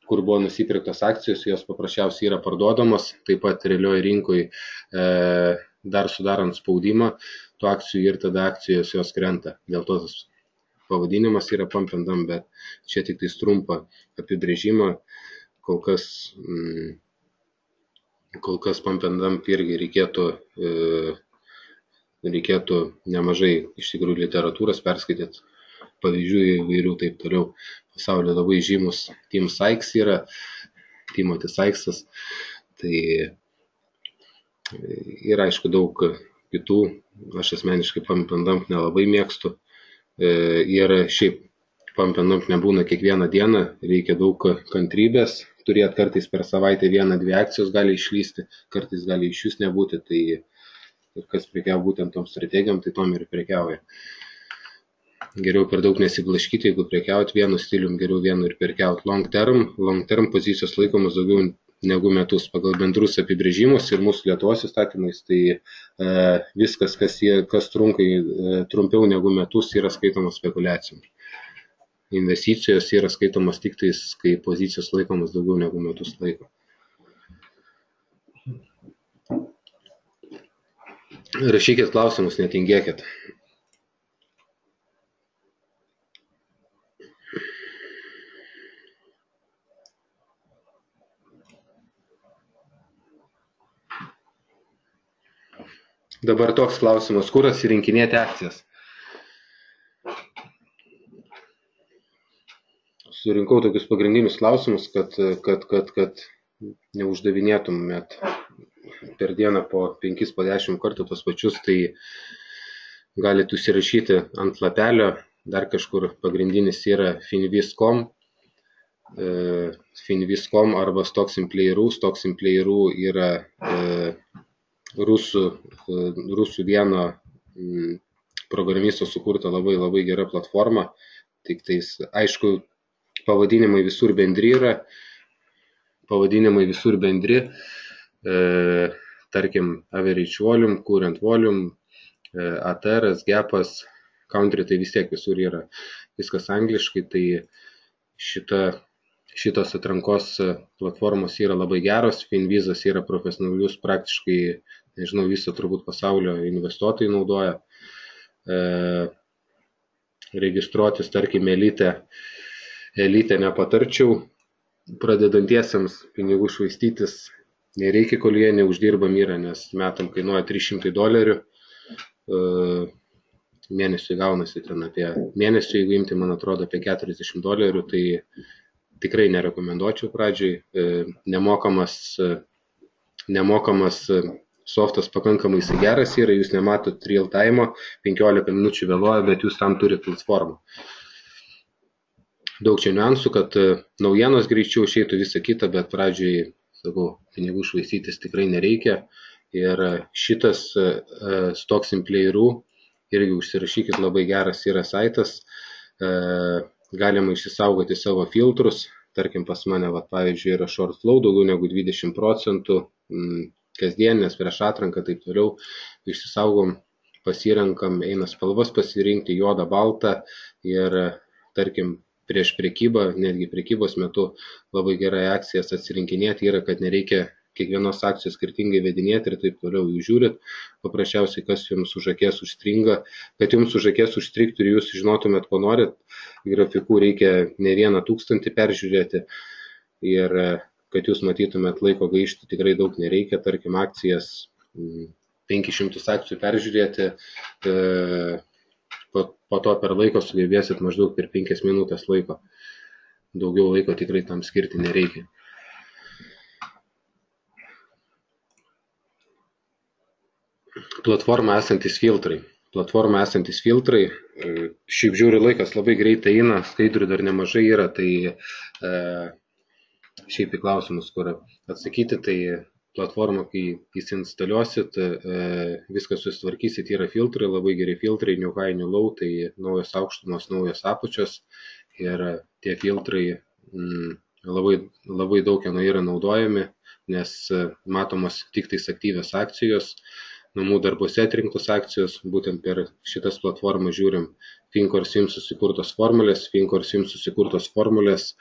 kur buvo nusipirktos akcijos, jos paprasčiausiai yra parduodamos, taip pat realioje rinkoje dar sudarant spaudimą tų akcijų ir tada akcijos jos krenta. Dėl to tas pavadinimas yra pump and dump, bet čia tik tai trumpą apibrėžimą. Kol kas pump and dump irgi reikėtų nemažai iš tikrųjų literatūros perskaityti, pavyzdžių įvairių taip toliau. Pasaulio labai žymus Tim Sykes yra, Timothy Sykesas, tai yra aišku daug kitų, aš asmeniškai pump and dump nelabai mėgstu, ir šiaip pump and dump nebūna kiekvieną dieną, reikia daug kantrybės, turėti kartais per savaitę 1-2 akcijos gali išlysti, kartais gali iš vis nebūti, tai ir kas prekiavo būtent tom strategijom, tai tom ir prekiauja. Geriau per daug nesiblaškyti, jeigu prekiaut vienu stilium, geriau vienu ir prekiaut. Long term pozicijos laikomos daugiau negu metus pagal bendrus apibrėžimus ir mūsų Lietuvos įstatymais, tai viskas, kas trumpiau negu metus, yra skaitomas spekulacijom. Investicijos yra skaitomos tik tais, kai pozicijos laikomos daugiau negu metus laiko. Rašykit klausimus, netingėkit. Dabar toks klausimas, kur atsirinkinėti akcijas? Surinkau tokius pagrindinius klausimus, kad neuždavinėtumėt per dieną po 5-10 kartų tos pačius, tai galite užsirašyti ant lapelio, dar kažkur pagrindinis yra Finviz.com arba Stocks in Play.ru. Stocks in Play.ru yra rusų vieno programisto sukurta labai gera platforma, tik tais, aišku, pavadinimai visur bendri, tarkim, average volume, current volume, ATR, GAP'as, country, tai vis tiek visur yra viskas angliškai, tai šitos atrankos platformos yra labai geros, Finvizas yra profesionalius, praktiškai, nežinau, viso turbūt pasaulio investuotojai naudoja. Registruotis, tarkim, elite nepatarčiau, pradedantiesiems pinigų švaistytis nereikia, kol jie neuždirbam yra, nes metam kainuoja $300, mėnesiui gaunasi ten apie mėnesiui, jeigu imti, man atrodo, apie $40, tai tikrai nerekomenduočiau pradžiai. Nemokamas softas pakankamai geras yra, jūs nematot real time, 15 minučių vėluoja, bet jūs tam turite platformą. Daug čia niuansų, kad naujienos greičiau išeitų visą kitą, bet pradžiai, sakau, pinigų švaistytis tikrai nereikia. Ir šitas Stocks in Play.ru, irgi užsirašykit, labai geras yra saitas, galima išsisaugoti savo filtrus, tarkim pas mane, pavyzdžiui, yra short flow, daugiau negu 20%, kasdienės prieš atranką, taip toliau, išsisaugom, pasirenkam, eina spalvas pasirinkti, juodą, baltą ir, tarkim, prieš prekybą, netgi prekybos metu labai gerai akcijas atsirinkinėti yra, kad nereikia kiekvienos akcijos skirtingai vedinėti ir taip toliau. Jūs žiūrit, paprasčiausiai, kas jums už akės užstringa, kad jums už akės užstrigtų ir jūs žinotumėt, ko norit, grafikų reikia ne 1000 peržiūrėti ir kad jūs matytumėt laiko gaišti tikrai daug nereikia, tarkim, akcijas 500 akcijų peržiūrėti, po to per laiko sugebėsit maždaug per 5 minutės laiko. Daugiau laiko tikrai tam skirti nereikia. Platforma esantis filtrai. Šiaip žiūri, laikas labai greitai eina, skaidrių dar nemažai yra, tai šiaip į klausimus, kur atsakyti, tai platformą, kai įsinstaliuosit, viską susitvarkysit, yra filtrai, labai geri filtrai, new high, new low, tai naujos aukštumos, naujos apačios ir tie filtrai labai daug yra naudojami, nes matomos tik tais aktyvios akcijos, namų darbuose atrinktos akcijos, būtent per šitas platformas žiūrim FinCoreSim susikurtos formulės,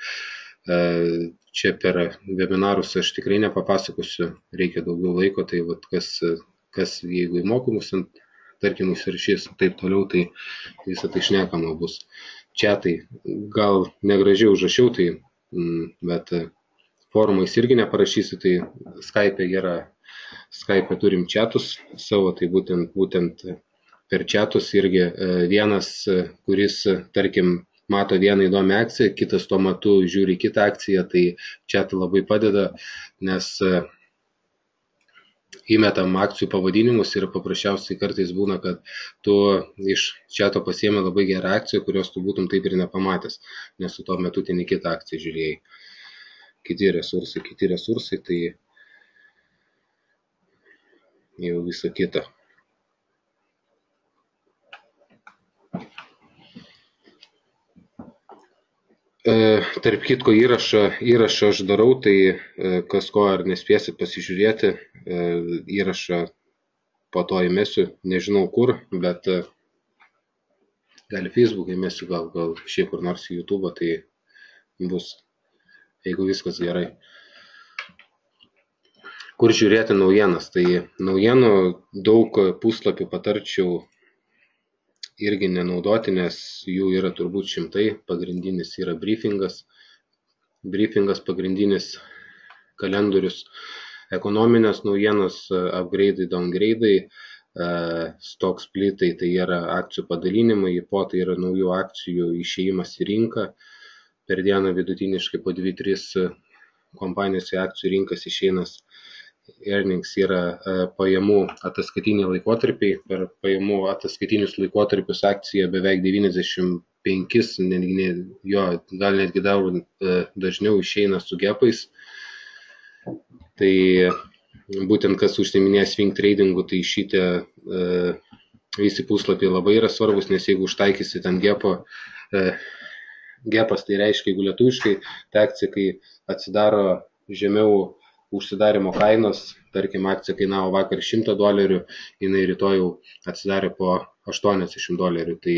čia per webinarus aš tikrai nepapasakosiu, reikia daugiau laiko, tai kas jeigu į mokymus, tarkim, užsirašys taip toliau, tai visą tai šnekama bus. Čia tai gal negražiai užrašiau, tai, bet forumais irgi neparašysiu, tai Skype turim chatus savo, tai būtent per chatus irgi vienas, kuris, tarkim, mato vieną įdomią akciją, kitas tuo metu žiūri kitą akciją, tai chatai labai padeda, nes įmetam akcijų pavadinimus ir paprasčiausiai kartais būna, kad tu iš chato pasiemi labai gerą akciją, kurios tu būtum taip ir nepamatęs, nes tu tuo metu ten į kitą akciją žiūrėjai. kiti resursai, tai jau visa kita. Tarp kitko įrašą aš darau, tai kas ko ar nespėsit pasižiūrėti, įrašą po to įmesiu, nežinau kur, bet gali Facebook'e įmesiu, gal šiaip kur nors į YouTube, tai bus, jeigu viskas gerai. Kur žiūrėti naujienas, tai naujienų daug puslapių patarčiau irgi nenaudoti, nes jų yra turbūt šimtai. Pagrindinis yra briefingas pagrindinis, kalendorius, ekonominės naujienos, upgrade'ai, downgrade'ai, stock splitai, tai yra akcijų padalinimai, IPO tai yra naujų akcijų išėjimas į rinką. Per dieną vidutiniškai po 2-3 kompanijos į akcijų rinkas išeinas. Earnings yra pajamų ataskaitiniai laikotarpiai. Per pajamų ataskaitinius laikotarpius akcija beveik 95, gal netgi dažniau išeina su gapais. Tai būtent kas užsiiminėja swing tradingu, tai šitie visi puslapiai labai yra svarbus, nes jeigu užtaikysi ten gapas, tai reiškia, jeigu lietuviškai, tai akcija, kai atsidaro žemiau užsidarimo kainos, tarkim, akcija kainavo vakar $100, jinai rytoj jau atsidarė po $80. Tai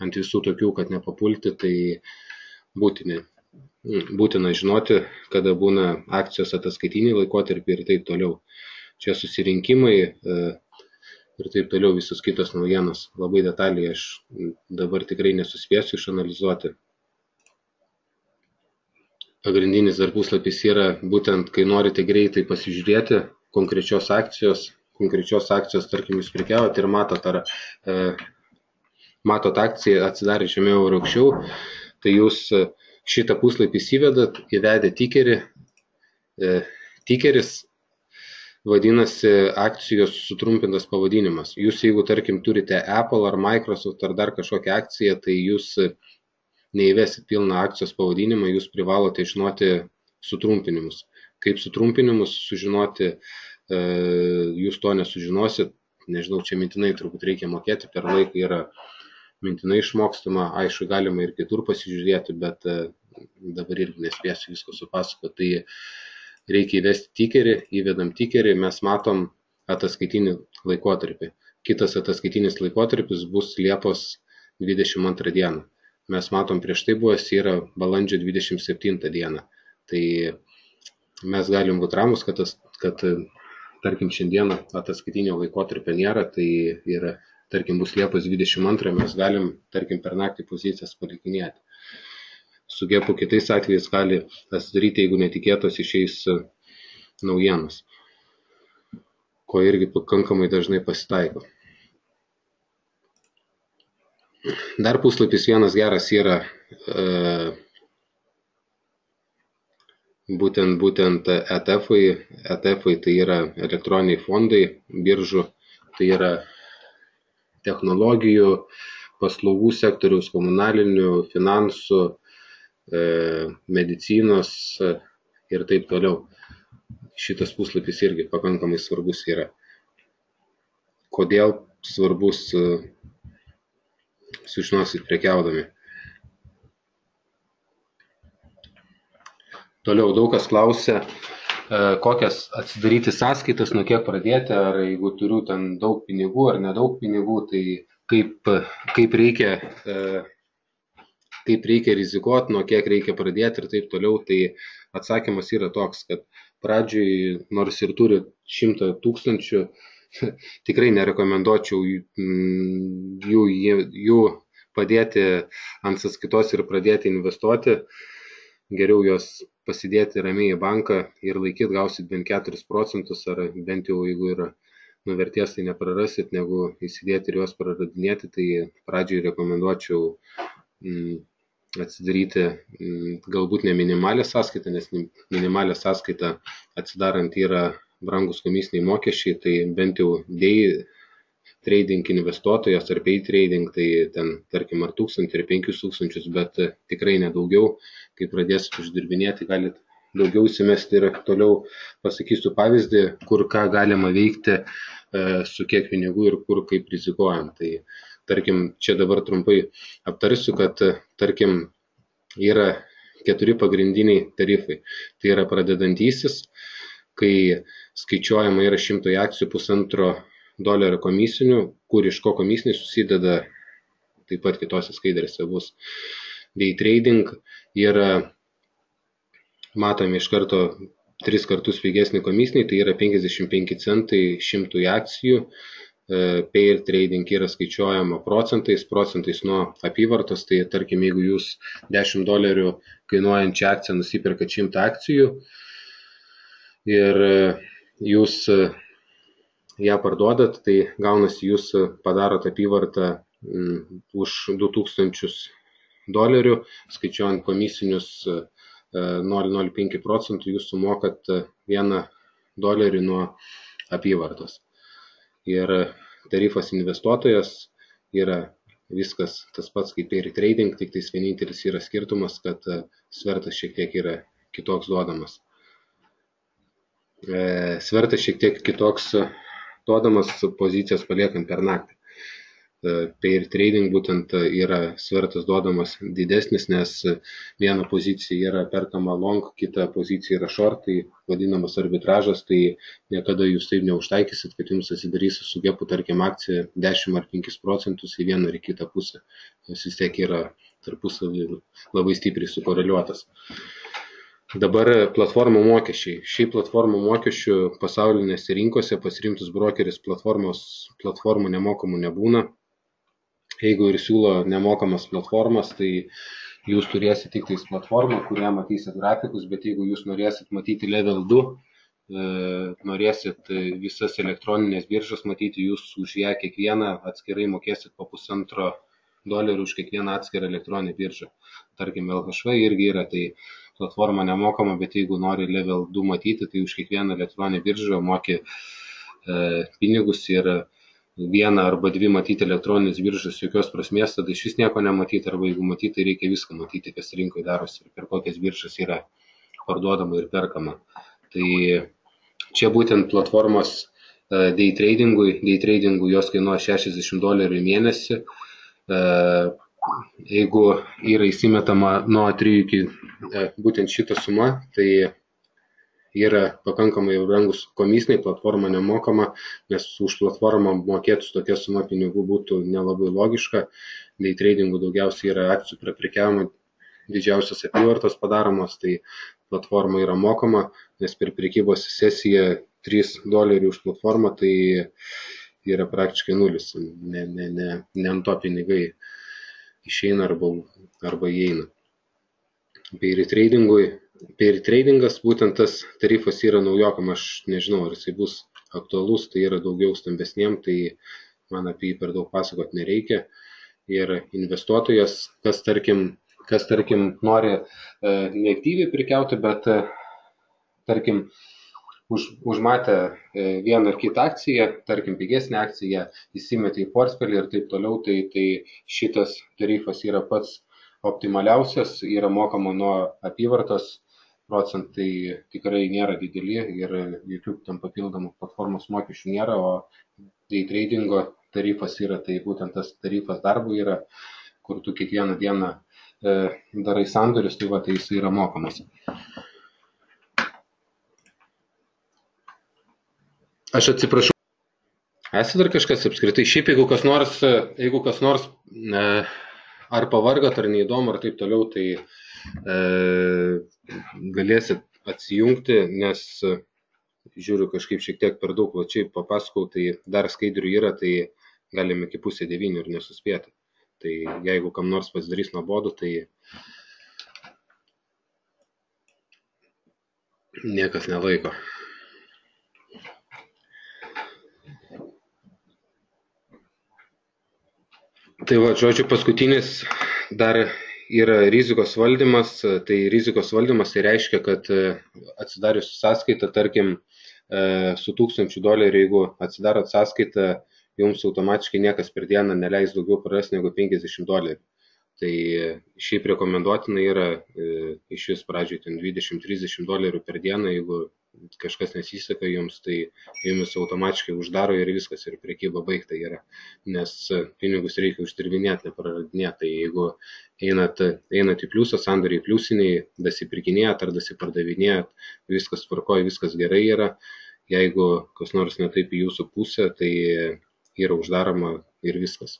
ant visų tokių, kad nepapulti, tai būtina žinoti, kada būna akcijos ataskaitiniai laikotarpiai ir taip toliau. Čia susirinkimai ir taip toliau, visos kitos naujienos. Labai detaliai aš dabar tikrai nesuspėsiu išanalizuoti. Pagrindinis dar puslapis yra būtent, kai norite greitai pasižiūrėti konkrečios akcijos, tarkim, jūs prekiaujate ir matot akciją atsidarė žemiau ir aukščiau, tai jūs šitą puslapį įsivedat, įvedę tikerį. Tikeris vadinasi akcijos sutrumpintas pavadinimas. Jūs, jeigu, tarkim, turite Apple ar Microsoft ar dar kažkokią akciją, tai jūs neįvesit pilną akcijos pavadinimą, jūs privalote žinoti sutrumpinimus. Kaip sutrumpinimus sužinoti, jūs to nesužinosit, nežinau, čia mintinai turbūt reikia mokėti, per laiką yra mintinai išmokstama, aišku, galima ir kitur pasižiūrėti, bet dabar irgi nespėsiu visko supasakoti. Tai reikia įvesti tikerį, įvedam tikerį, mes matom ataskaitinį laikotarpį. Kitas ataskaitinis laikotarpis bus Liepos 22 dieną. Mes matom, prieš tai buvęs yra balandžio 27 dieną. Tai mes galim būti ramus, kad tarkim, šiandieną ataskaitinio laikotarpio nėra, tai yra, tarkim, bus Liepos 22, mes galim, tarkim, per naktį pozicijas palikinėti. Su gapu kitais atvejais gali atsidaryti, jeigu netikėtos išeis naujienos, ko irgi pakankamai dažnai pasitaiko. Dar puslapis vienas geras yra būtent ETF-ai. ETF-ai tai yra elektroniniai fondai, biržų, tai yra technologijų, paslaugų sektoriaus, komunalinių, finansų, medicinos ir taip toliau. Šitas puslapis irgi pakankamai svarbus yra. Kodėl svarbus, sužinosit prekiaudami. Toliau daug kas klausia, kokias atsidaryti sąskaitas, nuo kiek pradėti, ar jeigu turiu ten daug pinigų ar nedaug pinigų, tai kaip reikia rizikuoti, nuo kiek reikia pradėti ir taip toliau. Tai atsakymas yra toks, kad pradžioj, nors ir turi 100 000, tikrai nerekomenduočiau jų padėti ant sąskaitos ir pradėti investuoti. Geriau juos pasidėti ramiai į banką ir laikyti, gausit bent 4%, ar bent jau jeigu yra nuvertės, tai neprarasit, negu įsidėti ir juos praradinėti. Tai pradžiai rekomenduočiau atsidaryti galbūt ne minimalią sąskaitą, nes minimalią sąskaitą atsidarant yra brangus komisiniai mokesčiai, tai bent jau day trading investuotojas ar pay trading, tai ten tarkim ar 1000 ir 5000, bet tikrai nedaugiau. Kai pradėsit uždirbinėti, galit daugiau įsimesti ir toliau pasakysiu pavyzdį, kur ką galima veikti, su kiek pinigų ir kur kaip rizikuojam. Tai tarkim, čia dabar trumpai aptarsiu, kad tarkim yra 4 pagrindiniai tarifai. Tai yra pradedantysis, kai skaičiuojama yra 100 akcijų $1,5 komisinių, kur iš ko komisiniai susideda, taip pat kitose skaidrėse bus. Day trading yra, matome iš karto 3 kartus pigesnį komisinį, tai yra 55 centai 100 akcijų. Pair trading yra skaičiuojama procentais nuo apyvartos, tai tarkim, jeigu jūs $10 kainuojančią akciją nusipirkat 100 akcijų ir jūs ją parduodat, tai gaunasi jūs padarot apyvartą už $2,000, skaičiuojant komisinius 0,05%, jūs sumokat $1 nuo apyvartos. Ir tarifas investuotojas yra viskas tas pats kaip pair trading, tik tais vienintelis yra skirtumas, kad svertas šiek tiek yra kitoks duodamas. Svertas šiek tiek kitoks duodamas pozicijas paliekant per naktį. Pair trading būtent yra svertas duodamas didesnis, nes viena pozicija yra perkama long, kita pozicija yra short, tai vadinamas arbitražas, tai niekada jūs taip neužtaikysit, kad jums atsidarys su gepu, tarkim, akcija 10 ar 5% į vieną ar į kitą pusę. Jis vis tiek yra tarpusavy labai stipriai sukoreliuotas. Dabar platformų mokesčiai. Šiai platformų mokesčių pasaulinėse rinkose pasirinktus brokeris platformų nemokamų nebūna. Jeigu ir siūlo nemokamas platformas, tai jūs turėsit tik tais platformą, kurią matysit grafikus, bet jeigu jūs norėsit matyti level 2, norėsit visas elektroninės biržas matyti, jūs už ją kiekvieną atskirai mokėsit po $1,5 už kiekvieną atskirą elektroninę biržą. Tarkim, LHV irgi yra, tai platforma nemokama, bet jeigu nori level 2 matyti, tai už kiekvieną elektroninę biržą moki pinigus ir vieną arba 2 matyti elektroninės biržas, jokios prasmės, tada iš vis nieko nematyti, arba jeigu matyti, tai reikia viską matyti, kas rinkoje darosi ir per kokias biržas yra parduodama ir perkama. Tai čia būtent platformos day tradingui jos kainuoja $60 į mėnesį. Jeigu yra įsimetama nuo 3 iki būtent šitą sumą, tai yra pakankamai brangus komisiniai, platforma nemokama, nes už platformą mokėti su tokia suma pinigų būtų nelabai logiška. Day tradingų daugiausiai yra akcijų prekiavimo, didžiausios apyvartos padaromos, tai platforma yra mokama, nes per prekybos sesiją $3 už platformą, tai yra praktiškai nulis, ne ant to pinigai išeina arba įeina. Pair tradingas, būtent tas tarifas yra naujokam, aš nežinau, ar jisai bus aktualus, tai yra daugiau stambesniem, tai man apie jį per daug pasakot nereikia. Ir investuotojas, kas tarkim nori neaktyviai prekiauti, bet tarkim užmatę vieną ar kitą akciją, tarkim pigesnę akciją, įsimetė į portfelį ir taip toliau, tai šitas tarifas yra pats optimaliausias, yra mokama nuo apyvartos, procentai tikrai nėra dideli ir jokių tam papildomų platformos mokesčių nėra, o day tradingo tarifas yra, tai būtent tas tarifas darbų yra, kur tu kiekvieną dieną darai sandorius, tai jis yra mokamas. Aš atsiprašau. Esi dar kažkas apskritai? Šiaip jeigu kas nors ar pavargot, ar neįdomu, ar taip toliau, tai galėsit atsijungti, nes žiūriu kažkaip šiek tiek per daug plačiai papasakau, tai dar skaidrių yra, tai galime iki 8:30 ir nesuspėti. Tai jeigu kam nors pasidarys nuobodu, tai niekas nelaiko. Tai žodžiu, paskutinis dar yra rizikos valdymas. Tai rizikos valdymas tai reiškia, kad atsidarius sąskaitą, tarkim, su $1,000, jeigu atsidarot sąskaitą, jums automatiškai niekas per dieną neleis daugiau prarasti negu $50. Tai šiaip rekomenduotina yra iš vis pradžioj ten $20–30 per dieną, jeigu kažkas nesiseka jums, tai jumis automatiškai uždaro ir viskas, ir prekyba baigta yra, nes pinigus reikia uždirbinėti, nepraradinėti. Tai jeigu einat į pliusą, sandoriai pliusiniai, dasipirkinėjat ar dasipardavinėjat, viskas tvarkoja, viskas gerai yra. Jeigu kas nors ne taip į jūsų pusę, tai yra uždaroma ir viskas.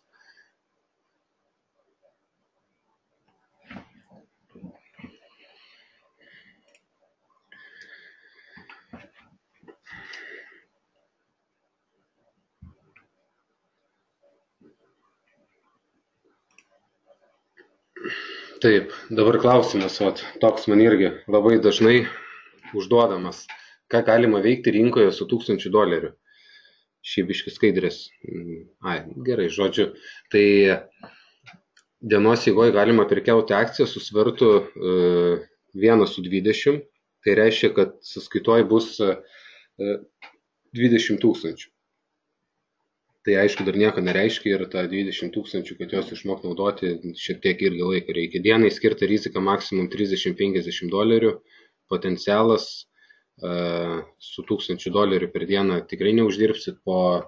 Taip, dabar klausimas, toks man irgi labai dažnai užduodamas. Ką galima veikti rinkoje su $1000? Šį biškį skaidrės. Gerai, žodžiu. Tai dienos eigoje galima prekiauti akciją su svertu 1:20. Tai reiškia, kad sąskaitoj bus 20 000. Tai aišku, dar nieko nereiškia ir tą 20 000, kad jos išmok naudoti, šiek tiek irgi laiko reikia. Dienai skirta rizika maksimum $30–50, potencialas su $1000 per dieną tikrai neuždirbsit po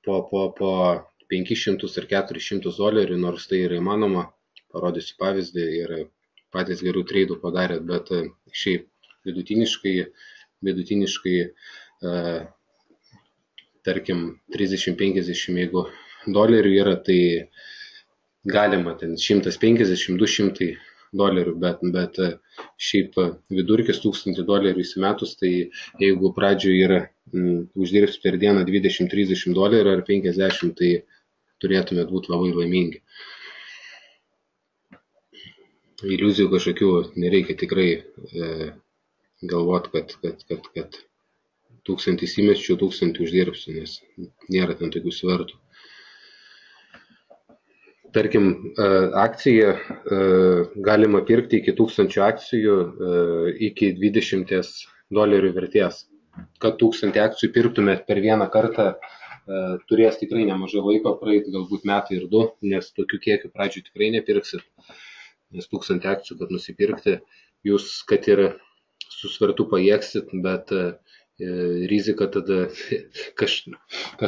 500 ir $400, nors tai yra įmanoma, parodysiu pavyzdį ir patys gerų treidų padarėt, bet šiaip vidutiniškai tarkim 30–50 jeigu dolerių yra, tai galima ten 150–200 dolerių, bet šiaip vidurkis $1000 įsimetus, tai jeigu pradžioje yra uždirbs per dieną $20–30 ar 50, tai turėtumėt būti labai laimingi. Iliuzijų kažkokių nereikia, tikrai galvot, kad 1000 įsimesčiau, 1000 uždirbsiu, nes nėra ten tokių svertų. Tarkim, akciją galima pirkti iki 1000 akcijų iki $20 vertės. Kad 1000 akcijų pirktumėt per vieną kartą, turės tikrai nemažai laiko praeiti, galbūt metai ir 2, nes tokių kiekių pradžių tikrai nepirksit. Nes 1000 akcijų, kad nusipirkti, jūs kad ir su svertu pajėgsit, bet rizika tada kas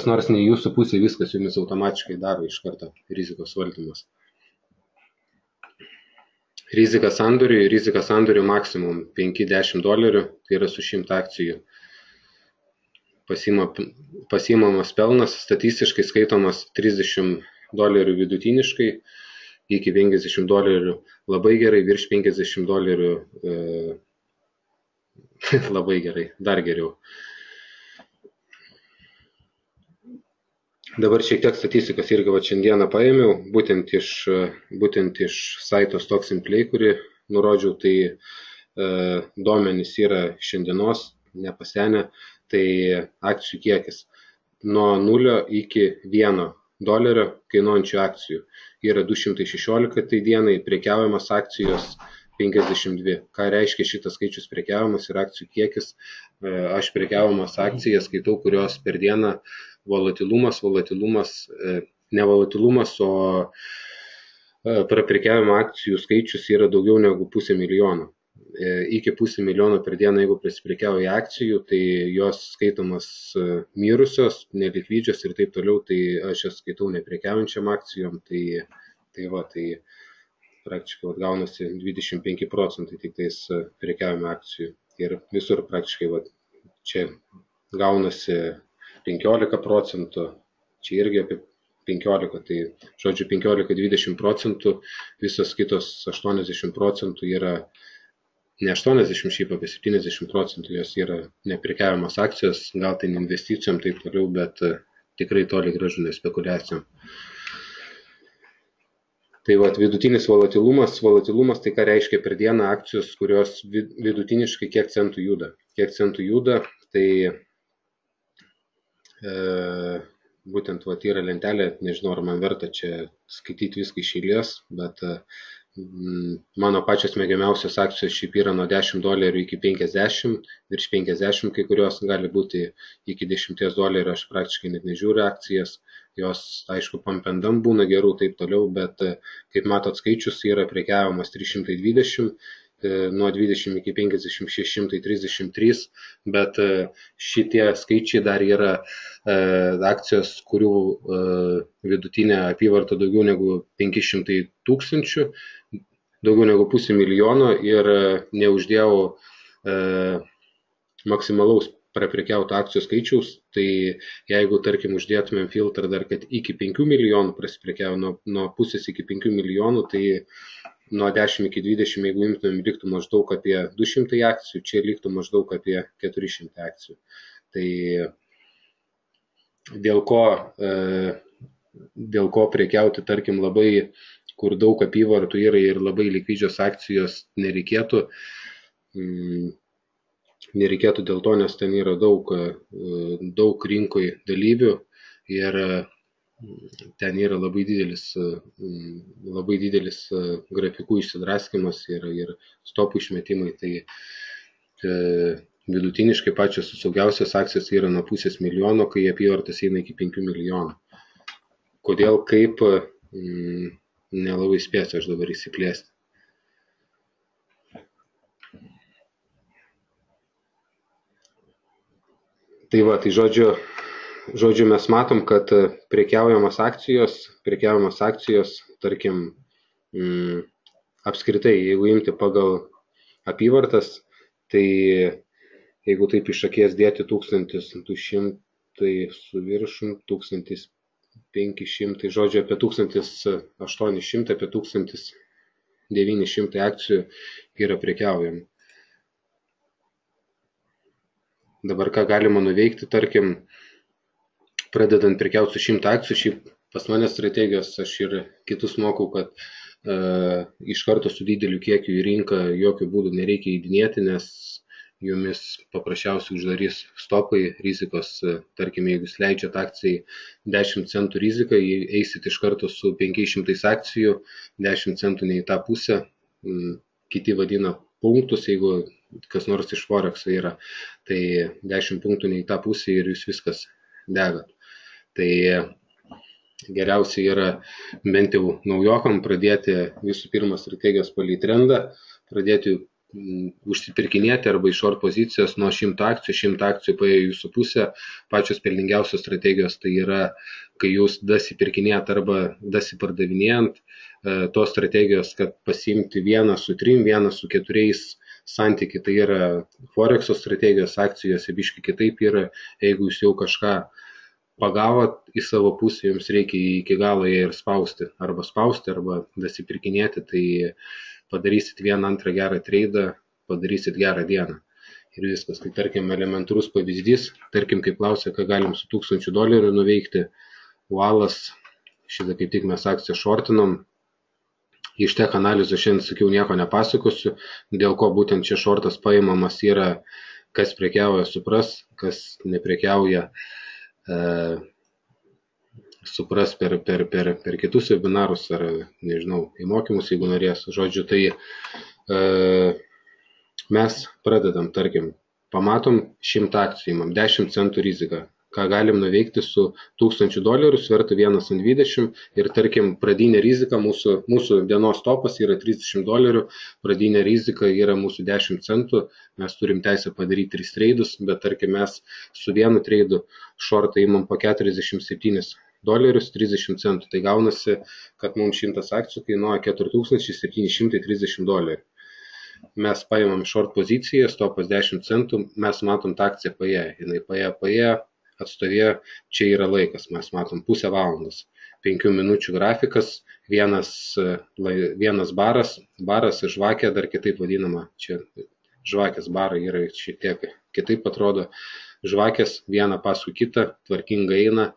nors ne jūsų pusė, viskas jumis automatiškai daro iš karto rizikos valdymas. Rizika sandoriui maksimum $5–10, tai yra su 100 akcijų. Pasiimamas pelnas statistiškai skaitomas $30 vidutiniškai, iki $50 labai gerai, virš $50 labai gerai, dar geriau. Dabar šiek tiek statistikos irgi šiandieną paėmiau, būtent iš saito Stocks and Play, kurį nurodžiau, tai duomenys yra šiandienos, nepasenę, tai akcijų kiekis nuo 0 iki $1 kainuojančių akcijų yra 216 tai dienai, prekiaujamas akcijos 52. Ką reiškia šitas skaičius prekiavimas ir akcijų kiekis? Aš prekiavimas akcijas skaitau, kurios per dieną ne volatilumas, o prekiavimo akcijų skaičius yra daugiau negu 500 000. Iki 500 000 per dieną, jeigu prisiprekiauja akcijų, tai jos skaitomas mirusios, nelikvidžios ir taip toliau, tai aš jas skaitau neprekiaujančiam akcijom, tai praktiškai gaunasi 25% tik tais prekiavimo akcijų. Ir visur praktiškai čia gaunasi 15%, čia irgi apie 15%, tai žodžiu 15–20%, visos kitos 80% yra, ne 80, šiaip apie 70% jos yra neprekiavimas akcijos, gal tai investicijom taip toliau, bet tikrai toli gražu ne spekulacijom. Tai vidutinis volatilumas, tai ką reiškia per dieną akcijos, kurios vidutiniškai kiek centų juda, tai būtent yra lentelė, nežinau, ar man verta čia skaityti viską iš eilės, bet Mano pačios mėgiamiausios akcijos šiaip yra nuo $10 iki 50, virš 50 kai kurios gali būti iki $10, aš praktiškai net nežiūriu akcijas, jos aišku pump and dump būna gerų taip toliau, bet kaip matot skaičius yra prekiavimas 320, nuo 20 iki 50 633, bet šitie skaičiai dar yra akcijos, kurių vidutinė apyvarta daugiau negu 500 tūkstančių, daugiau negu $500 000 ir neuždėjau maksimalaus praprekiauto akcijų skaičiaus, tai jeigu, tarkim, uždėtumėm filtrą dar, kad iki 5 milijonų prasiprekiavo, nuo pusės iki 5 milijonų, tai nuo 10 iki 20, jeigu imtumėm, liktų maždaug apie 200 akcijų, čia liktų maždaug apie 400 akcijų. Tai dėl ko prekiauti, tarkim, labai, kur daug apyvartų yra ir labai likvidžios akcijos nereikėtų dėl to, nes ten yra daug rinkoje dalyvių ir ten yra labai didelis grafikų išsidraskimas ir stopų išmetimai, tai vidutiniškai pačios saugiausios akcijos yra nuo pusės milijono, kai apyvartas eina iki 5 milijonų. Kodėl, kaip, nelabai spėsiu aš dabar įsiplėsti. Tai va, tai žodžiu mes matom, kad prekiaujamos akcijos, tarkim, apskritai, jeigu imti pagal apyvartas, tai jeigu taip iš akies dėti 1200 su viršum, 1500, žodžiu apie 1800, apie 1900 akcijų yra prekiaujama. Dabar ką galima nuveikti, tarkim, pradedant prekiauti su 100 akcijų, šiaip pas mane strategijos, aš ir kitus mokau, kad iš karto su dideliu kiekiu į rinką jokių būdų nereikia įdinėti, nes jumis paprasčiausiai uždarys stopai rizikos, tarkim, jeigu jūs leidžiat akcijai 10 centų riziką, eisit iš karto su 500 akcijų, 10 centų ne į tą pusę, kiti vadina punktus, jeigu kas nors iš Forexo yra, tai 10 punktų ne į tą pusę ir jūs viskas degat. Tai geriausia yra bent jau naujokam pradėti visų pirma strategijos palei trendą, pradėti užsipirkinėti arba iš short pozicijos nuo 100 akcijų paėjo jūsų pusę. Pačios pelningiausios strategijos tai yra, kai jūs dasipirkinėjat arba dasipardavinėjant, tos strategijos, kad pasiimti 1 su 3, 1 su 4 santyki, tai yra Forexo strategijos, akcijose biški kitaip yra, jeigu jūs jau kažką pagavot į savo pusę, jums reikia iki galo ją ir spausti arba dasipirkinėti, tai padarysit vieną antrą gerą treidą, padarysit gerą dieną. Ir viskas. Tai tarkim elementarus pavyzdys, tarkim kaip klausia, ką galim su $1000 nuveikti, Ualas, šitą kaip tik mes akciją shortinom, iš tech analizų šiandien sakiau nieko nepasakosiu, dėl ko būtent čia shortas paimamas yra, kas prekiauja supras, kas neprekiauja supras per kitus webinarus ar, nežinau, į mokymus, jeigu norės. Žodžiu, tai mes pradedam, tarkim, pamatom 100 akcijų, imam 10 centų riziką. Ką galim nuveikti su $1000, svertų 1/20 ir, tarkim, pradinė rizika, mūsų dienos topas yra $30, pradinė rizika yra mūsų 10 centų, mes turim teisę padaryti 3 treidus, bet, tarkim, mes su vienu treidu shortą imam po $47, 30 centų. Tai gaunasi, kad mums 100 akcijų kainuoja $4730. Mes paimam short poziciją, stopas 10 centų, mes matom tą akciją paėję, jinai paėję, atstovėjo, čia yra laikas, mes matom pusę valandos, 5 minučių grafikas, vienas baras žvakė, dar kitaip vadinama, čia žvakės barai yra šiek tiek kitaip atrodo, žvakės vieną paskui kitą, tvarkingai eina,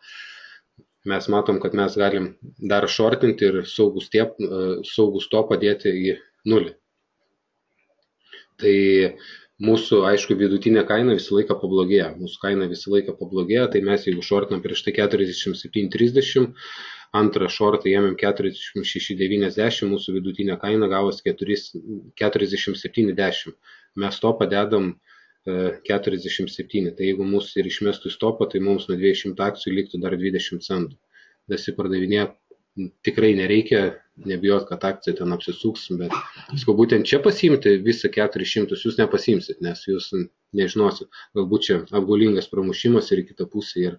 mes matom, kad mes galim dar shortinti ir saugų stopą dėti į 0. Tai mūsų, aišku, vidutinė kaina visą laiką pablogėja. Tai mes, jeigu shortinam prieš tai 47.30, antrą šortą ėmėm 46,90, mūsų vidutinė kaina gavos 47,10. Mes stopą dedam 47. Tai jeigu mūsų ir išmestų į stopą, tai mums nuo 200 akcijų liktų dar 20 centų. Dasipardavinėja tikrai nereikia, nebijot, kad akcija ten apsisuks, bet būtent čia pasiimti visą 400 jūs nepasiimsit, nes jūs nežinosit, galbūt čia apgaulingas pramušimas ir į kitą pusę ir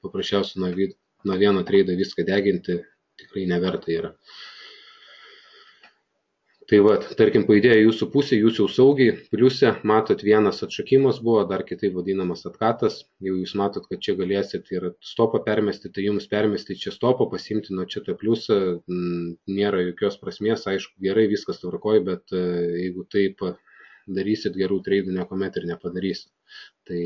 paprasčiausiai nuo vieno treido viską deginti tikrai neverta yra. Tai va, tarkim, paidėjo jūsų pusė, jūs jau saugiai, pliuse, matot, vienas atšakimas buvo, dar kitaip vadinamas atkatas, jau jūs matot, kad čia galėsit ir stopą permesti, tai jums permesti čia stopą, pasimti nuo čia tą pliusą, nėra jokios prasmės, aišku, gerai, viskas tvarkoj, bet jeigu taip darysit, gerų treidų niekuomet ir nepadarysit. Tai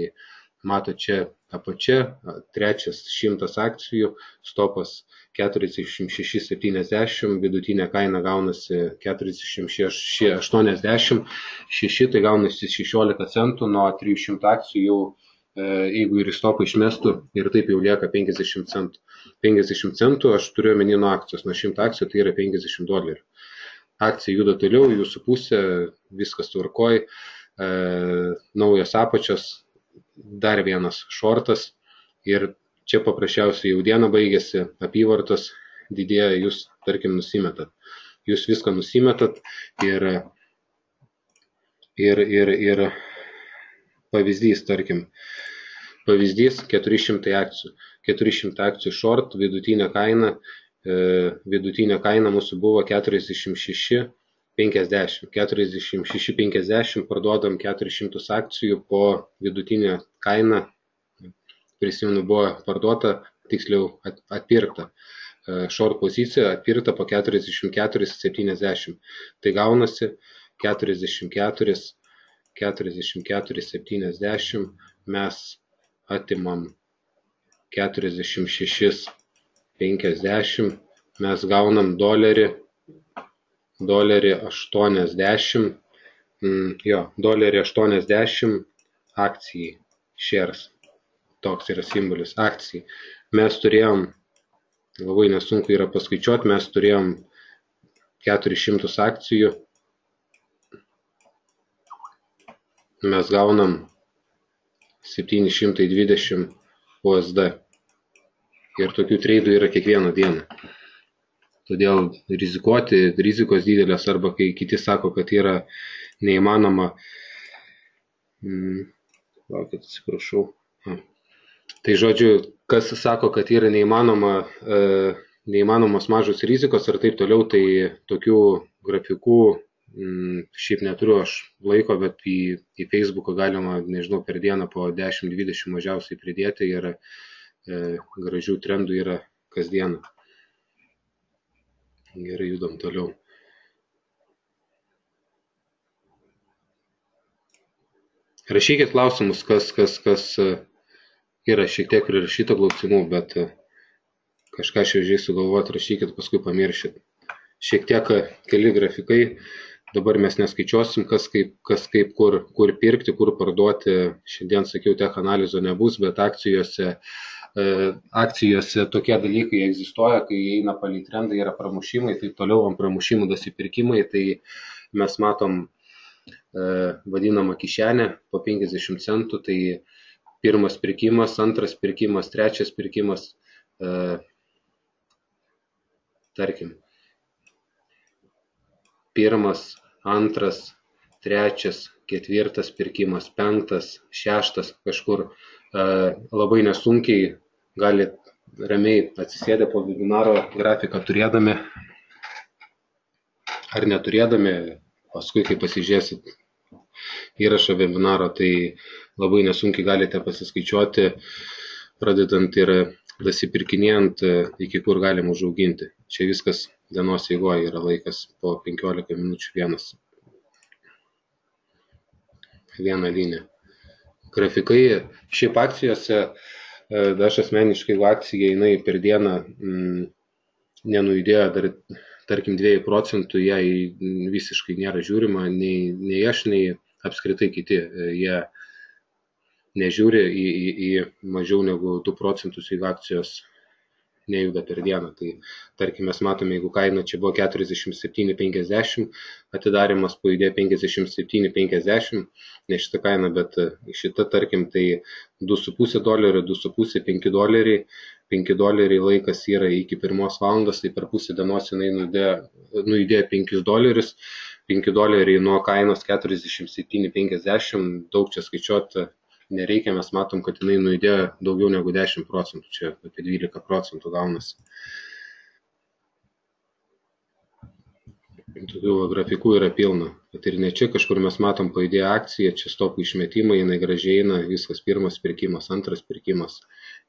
matot, čia apačia, trečias 100 akcijų, stopas 46,70, vidutinė kaina gaunasi 46,80, 6 tai gaunasi 16 centų, nuo 300 akcijų jau, jeigu ir į stopą išmestų, ir taip jau lieka 50 centų. 50 centų aš turiu omeny nuo akcijos, nuo 100 akcijų tai yra $50. Akcija juda toliau, jūsų pusė, viskas tvarkoj, naujos apačios, dar vienas šortas ir čia paprasčiausiai jau diena baigėsi, apyvartos didėja, jūs, tarkim, nusimetat. Jūs viską nusimetat ir pavyzdys, tarkim, 400 akcijų. 400 akcijų short, vidutinė kaina mūsų buvo 46,50. 46,50 parduodam 400 akcijų po vidutinę kainą, prisimenu, buvo parduota, tiksliau atpirkta. Short pozicija atpirkta po 44,70. Tai gaunasi 44,70, mes atimam 46,50, mes gaunam $80, $80 akcijai, shares, toks yra simbolis, akcijai. Mes turėjom, labai nesunku yra paskaičiuoti, mes turėjom 400 akcijų, mes gaunam 720 USD. Ir tokių treidų yra kiekvieną dieną. Todėl rizikos didelės, arba kai kiti sako, kad yra neįmanoma, laukit, atsiprašau. Tai žodžiu, kas sako, kad yra neįmanomos mažos rizikos ir taip toliau, tai tokių grafikų, šiaip neturiu aš laiko, bet į Facebooką galima, nežinau, per dieną po 10-20 mažiausiai pridėti ir gražių trendų yra kasdieną. Gerai, judam toliau. Rašykit klausimus, kas yra šiek tiek prirašyta klausimų, bet kažką šviežiai sugalvoti rašykit, paskui pamiršit. Šiek tiek keli grafikai, dabar mes neskaičiuosim, kas kaip, kur pirkti, kur parduoti. Šiandien sakiau, tech analizo nebus, bet akcijose tokie dalykai egzistuoja, kai eina palei trendą, yra pramušimai, tai toliau ant pramušimų dasipirkimai, tai mes matom vadinamą kišenę po 50 centų, tai pirmas pirkimas, antras pirkimas, trečias pirkimas, tarkim, pirmas, antras, trečias, ketvirtas pirkimas, penktas, šeštas kažkur labai nesunkiai gali ramiai atsisėdę po webinaro grafiką turėdami ar neturėdami, paskui kai pasižiūrėsit įrašą webinaro, tai labai nesunkiai galite pasiskaičiuoti, pradedant ir dasipirkinėjant, iki kur galim užauginti. Čia viskas dienos eigoje yra laikas po 15 minučių viena linija. Grafikai, šiaip akcijose, aš asmeniškai, jeigu akcija jinai per dieną nenujudėjo dar, tarkim, 2%, jai visiškai nėra žiūrima, nei aš, nei apskritai kiti, jie nežiūri į mažiau negu 2%, jeigu akcijos nejuda per dieną. Tai tarkim mes matome, jeigu kaina čia buvo 47,50, atidarimas pajudėjo 57,50, ne šita kaina, bet šita tarkim tai $2,5, 2,5, $5. $5 laikas yra iki 1 valandos, tai per pusę dienos jinai nuidėjo $5. $5 nuo kainos 47,50, daug čia skaičiuoti nereikia, mes matom, kad jinai nuidėjo daugiau negu 10%, čia apie 12% gaunasi. Tokių grafikų yra pilna. Bet ir ne čia kažkur mes matom pajudėjo akciją, čia stopų išmetimai, jinai gražiai eina, viskas pirmas pirkimas, antras pirkimas,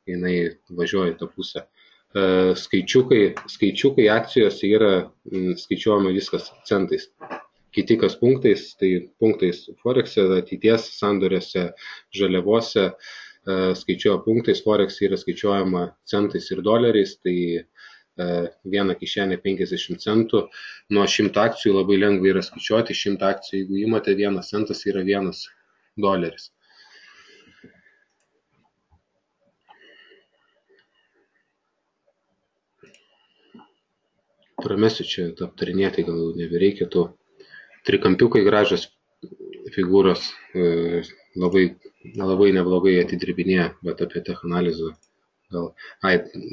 jinai važiuoja į tą pusę. Skaičiukai akcijos yra skaičiuojama viskas centais. Kiti kas punktais, tai punktais Forexe, ateities sandoriuose, žaliavose skaičiuoja punktais, Forex yra skaičiuojama centais ir doleriais, tai viena kišenė 50 centų, nuo 100 akcijų labai lengva yra skaičiuoti, 100 akcijų, jeigu imate 1 centas, yra $1. Pramesiu čia aptarinėti, gal nebereikėtų. Trikampiukai gražios figūros, labai neblogai atidirbinėja, bet apie tech analizę gal.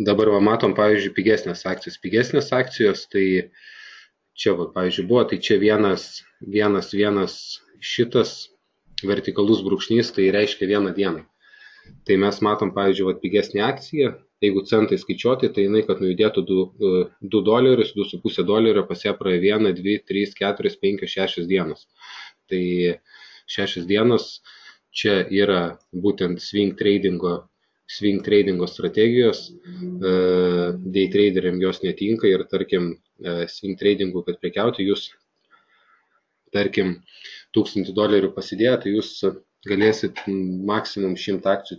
Dabar matom, pavyzdžiui, pigesnės akcijos. Pigesnės akcijos, tai čia, pavyzdžiui, buvo, tai čia vienas šitas vertikalus brūkšnys, tai reiškia 1 dieną. Tai mes matom, pavyzdžiui, pigesnė akcija, jeigu centai skaičiuoti, tai jinai, kad nujudėtų $2, $2,5 pas ją praėjo 1, 2, 3, 4, 5, 6 dienos. Tai 6 dienos čia yra būtent swing tradingo strategijos, day traderiam jos netinka ir tarkim swing tradingu, kad prekiauti, jūs tarkim $1,000 pasidėję, tai jūs galėsit maksimum 100 akcijų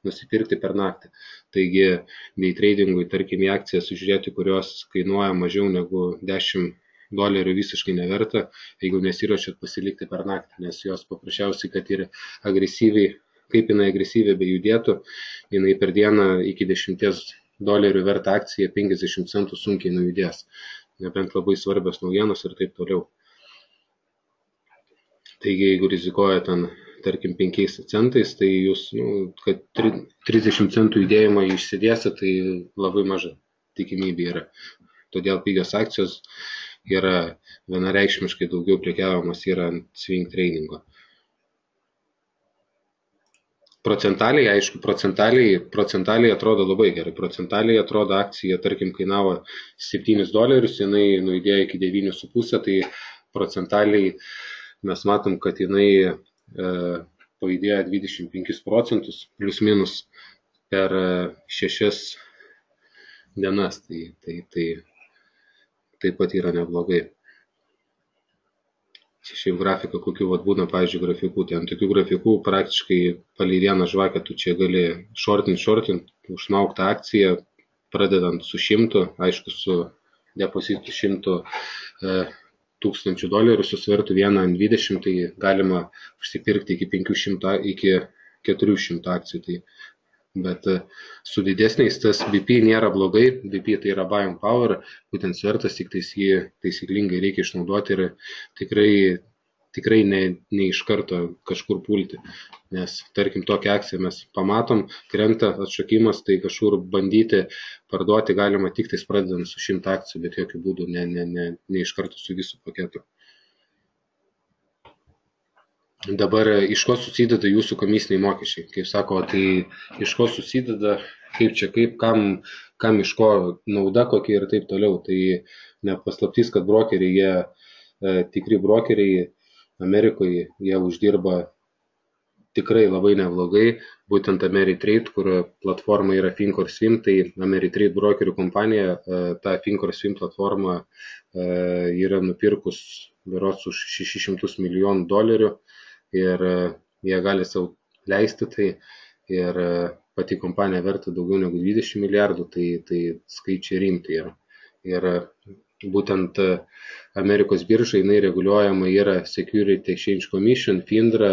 nusipirkti per naktį. Taigi, day tradingui, tarkim, į akcijas sužiūrėti, kurios kainuoja mažiau negu $10 visiškai neverta, jeigu nesiruošiat pasilikti per naktį, nes jos paprasčiausiai, kad ir agresyviai, kaip jinai agresyviai bejudėtų, jinai per dieną iki $10 verta akcija 50 centų sunkiai nujudės, nebent labai svarbios naujienos ir taip toliau. Taigi, jeigu rizikuoja ten, tarkim, 5 centais, tai jūs, kad 30 centų judėjimą išsidėsi, tai labai maža tikimybė yra. Todėl pigios akcijos yra vienareikšmiškai daugiau prekiavimas yra ant swing tradingo. Procentaliai, aišku, procentaliai atrodo labai gerai. Procentaliai atrodo akcija, tarkim, kainavo $7, jinai nuidėjo iki 9,5, tai procentaliai mes matom, kad jinai pajudėjo 25% plius minus per 6 dienas, tai taip pat yra neblogai. Šiaip grafika, kokių būna, pavyzdžiui, grafikų, ten tokių grafikų praktiškai palei vieną žvakę tu čia gali shortint, užsmaugtą akciją, pradedant su 100, aišku, su depozitu $100,000 susvertų 1,20, tai galima užsipirkti iki 400 akcijų. Tai, bet su didesniais tas BP nėra blogai, BP tai yra buying power, būtent svertas, tik jį taisyklingai reikia išnaudoti ir tikrai ne iš karto kažkur pulti, nes tarkim tokią akciją mes pamatom, krenta atšokimas, tai kažkur bandyti parduoti galima tik tais pradedant su 100 akcijų, bet jokių būdų ne iš karto su visų paketu. Dabar iš ko susideda jūsų komisiniai mokesčiai? Kaip sako, tai iš ko susideda, kam iš ko nauda kokia ir taip toliau. Tai nepaslaptys, kad brokeriai, tikri brokeriai Amerikoje, jie uždirba tikrai labai neblogai, būtent Ameritrade, kur platforma yra FinCoreSwim, tai Ameritrade brokerių kompanija, ta FinCoreSwim platforma yra nupirkus berods už $600 milijonų ir jie gali savo leisti tai ir pati kompanija verta daugiau negu 20 milijardų, tai skaičiai rimtai yra. Ir būtent Amerikos birža, jinai reguliuojama yra Security Exchange Commission, FINRA,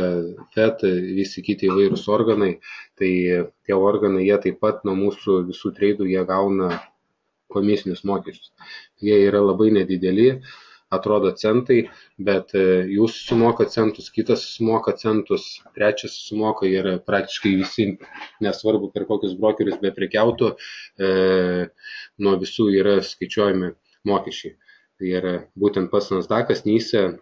FED, visi kiti įvairūs organai. Tai tie organai, jie taip pat nuo mūsų visų treidų, jie gauna komisinius mokesčius. Jie yra labai nedideli, atrodo centai, bet jūs sumoka centus, kitas sumoka centus, trečias sumoka ir praktiškai visi, nesvarbu per kokius brokerius beprekiautų, nuo visų yra skaičiuojami mokesčiai. Tai yra būtent pats Nasdaqas, NYSE,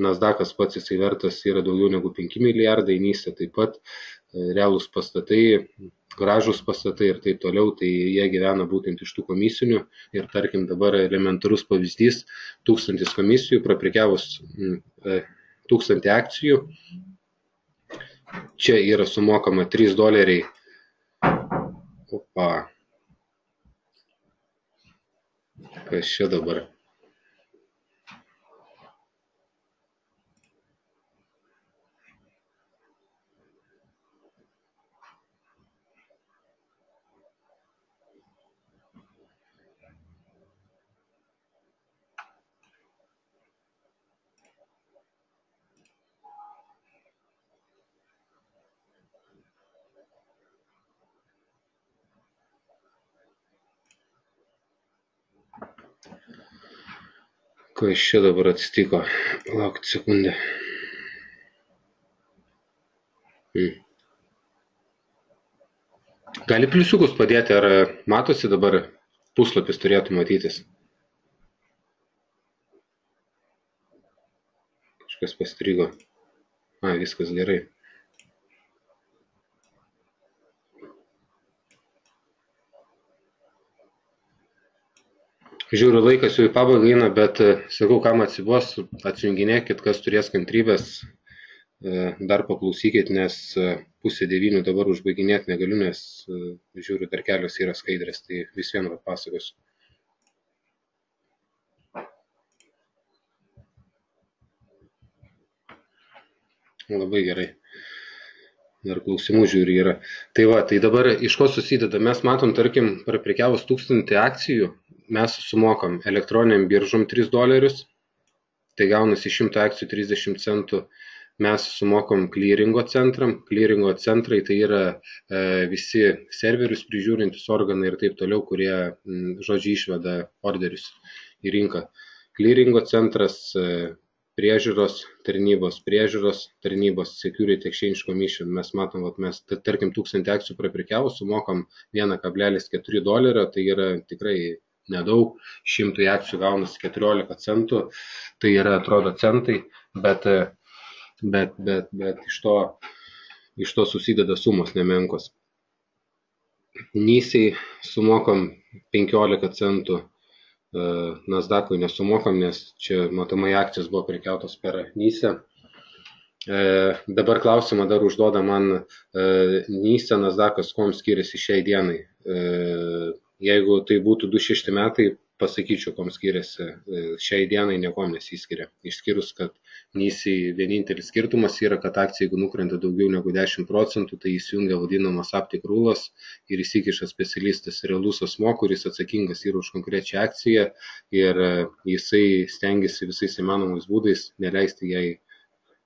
Nasdaqas pats jisai vertas yra daugiau negu 5 milijardai, NYSE taip pat, realūs pastatai, gražūs pastatai ir taip toliau, tai jie gyvena būtent iš tų komisinių ir tarkim dabar elementarus pavyzdys, 1000 komisijų, praprekiavus 1000 akcijų, čia yra sumokama $3. Opa. Kas čia dabar? Kas čia dabar atsitiko? Laukit sekundę. Gali pliusiukus padėti, ar matosi dabar puslapis turėtų matytis? Kažkas pastrigo. Viskas gerai. Žiūriu, laikas jau į pabaigą eina, bet sakau, kam atsibos, atsijunginėkit, kas turės kantrybės, dar paklausykit, nes 8:30 dabar užbaiginėti negaliu, nes žiūriu, dar kelios yra skaidrės, tai vis vien papasakosiu. Labai gerai. Dar klausimų žiūri yra. Tai dabar iš ko susideda? Mes matom, tarkim, praprekiavus 1000 akcijų, mes sumokam elektroniniam biržom $3, tai gaunasi 100 akcijų 30 centų, mes sumokam clearingo centram, clearingo centrai tai yra visi serverius prižiūrintys organai ir taip toliau, kurie, žodžiu, išveda orderius į rinką. Clearingo centras, priežiūros tarnybos, Security Exchange Commission, mes matom, mes, tarkim, 1000 akcijų praprekiavus, sumokam $1,4, tai yra tikrai nedaug, 100 akcijų gaunasi 14 centų, tai yra, atrodo, centai, bet iš to susideda sumos nemenkos. NYSE sumokam 15 centų, Nasdaqui nesumokam, nes čia matomai akcijos buvo prekiautos per NYSE. Dabar klausimą dar užduoda man NYSE, Nasdaqas, kuom skiriasi šiai dienai. Jeigu tai būtų 2006 metai, pasakyčiau, kuom skiriasi. Šiai dienai niekom nesiskiria. Išskyrus, kad NYSE vienintelis skirtumas yra, kad akcija, jeigu nukrenta daugiau negu 10%, tai įsijungia vadinamas uptick rulas ir įsikiša specialistas, realus asmo, kuris atsakingas yra už konkrečią akciją ir jisai stengiasi visais įmanomais būdais neleisti jai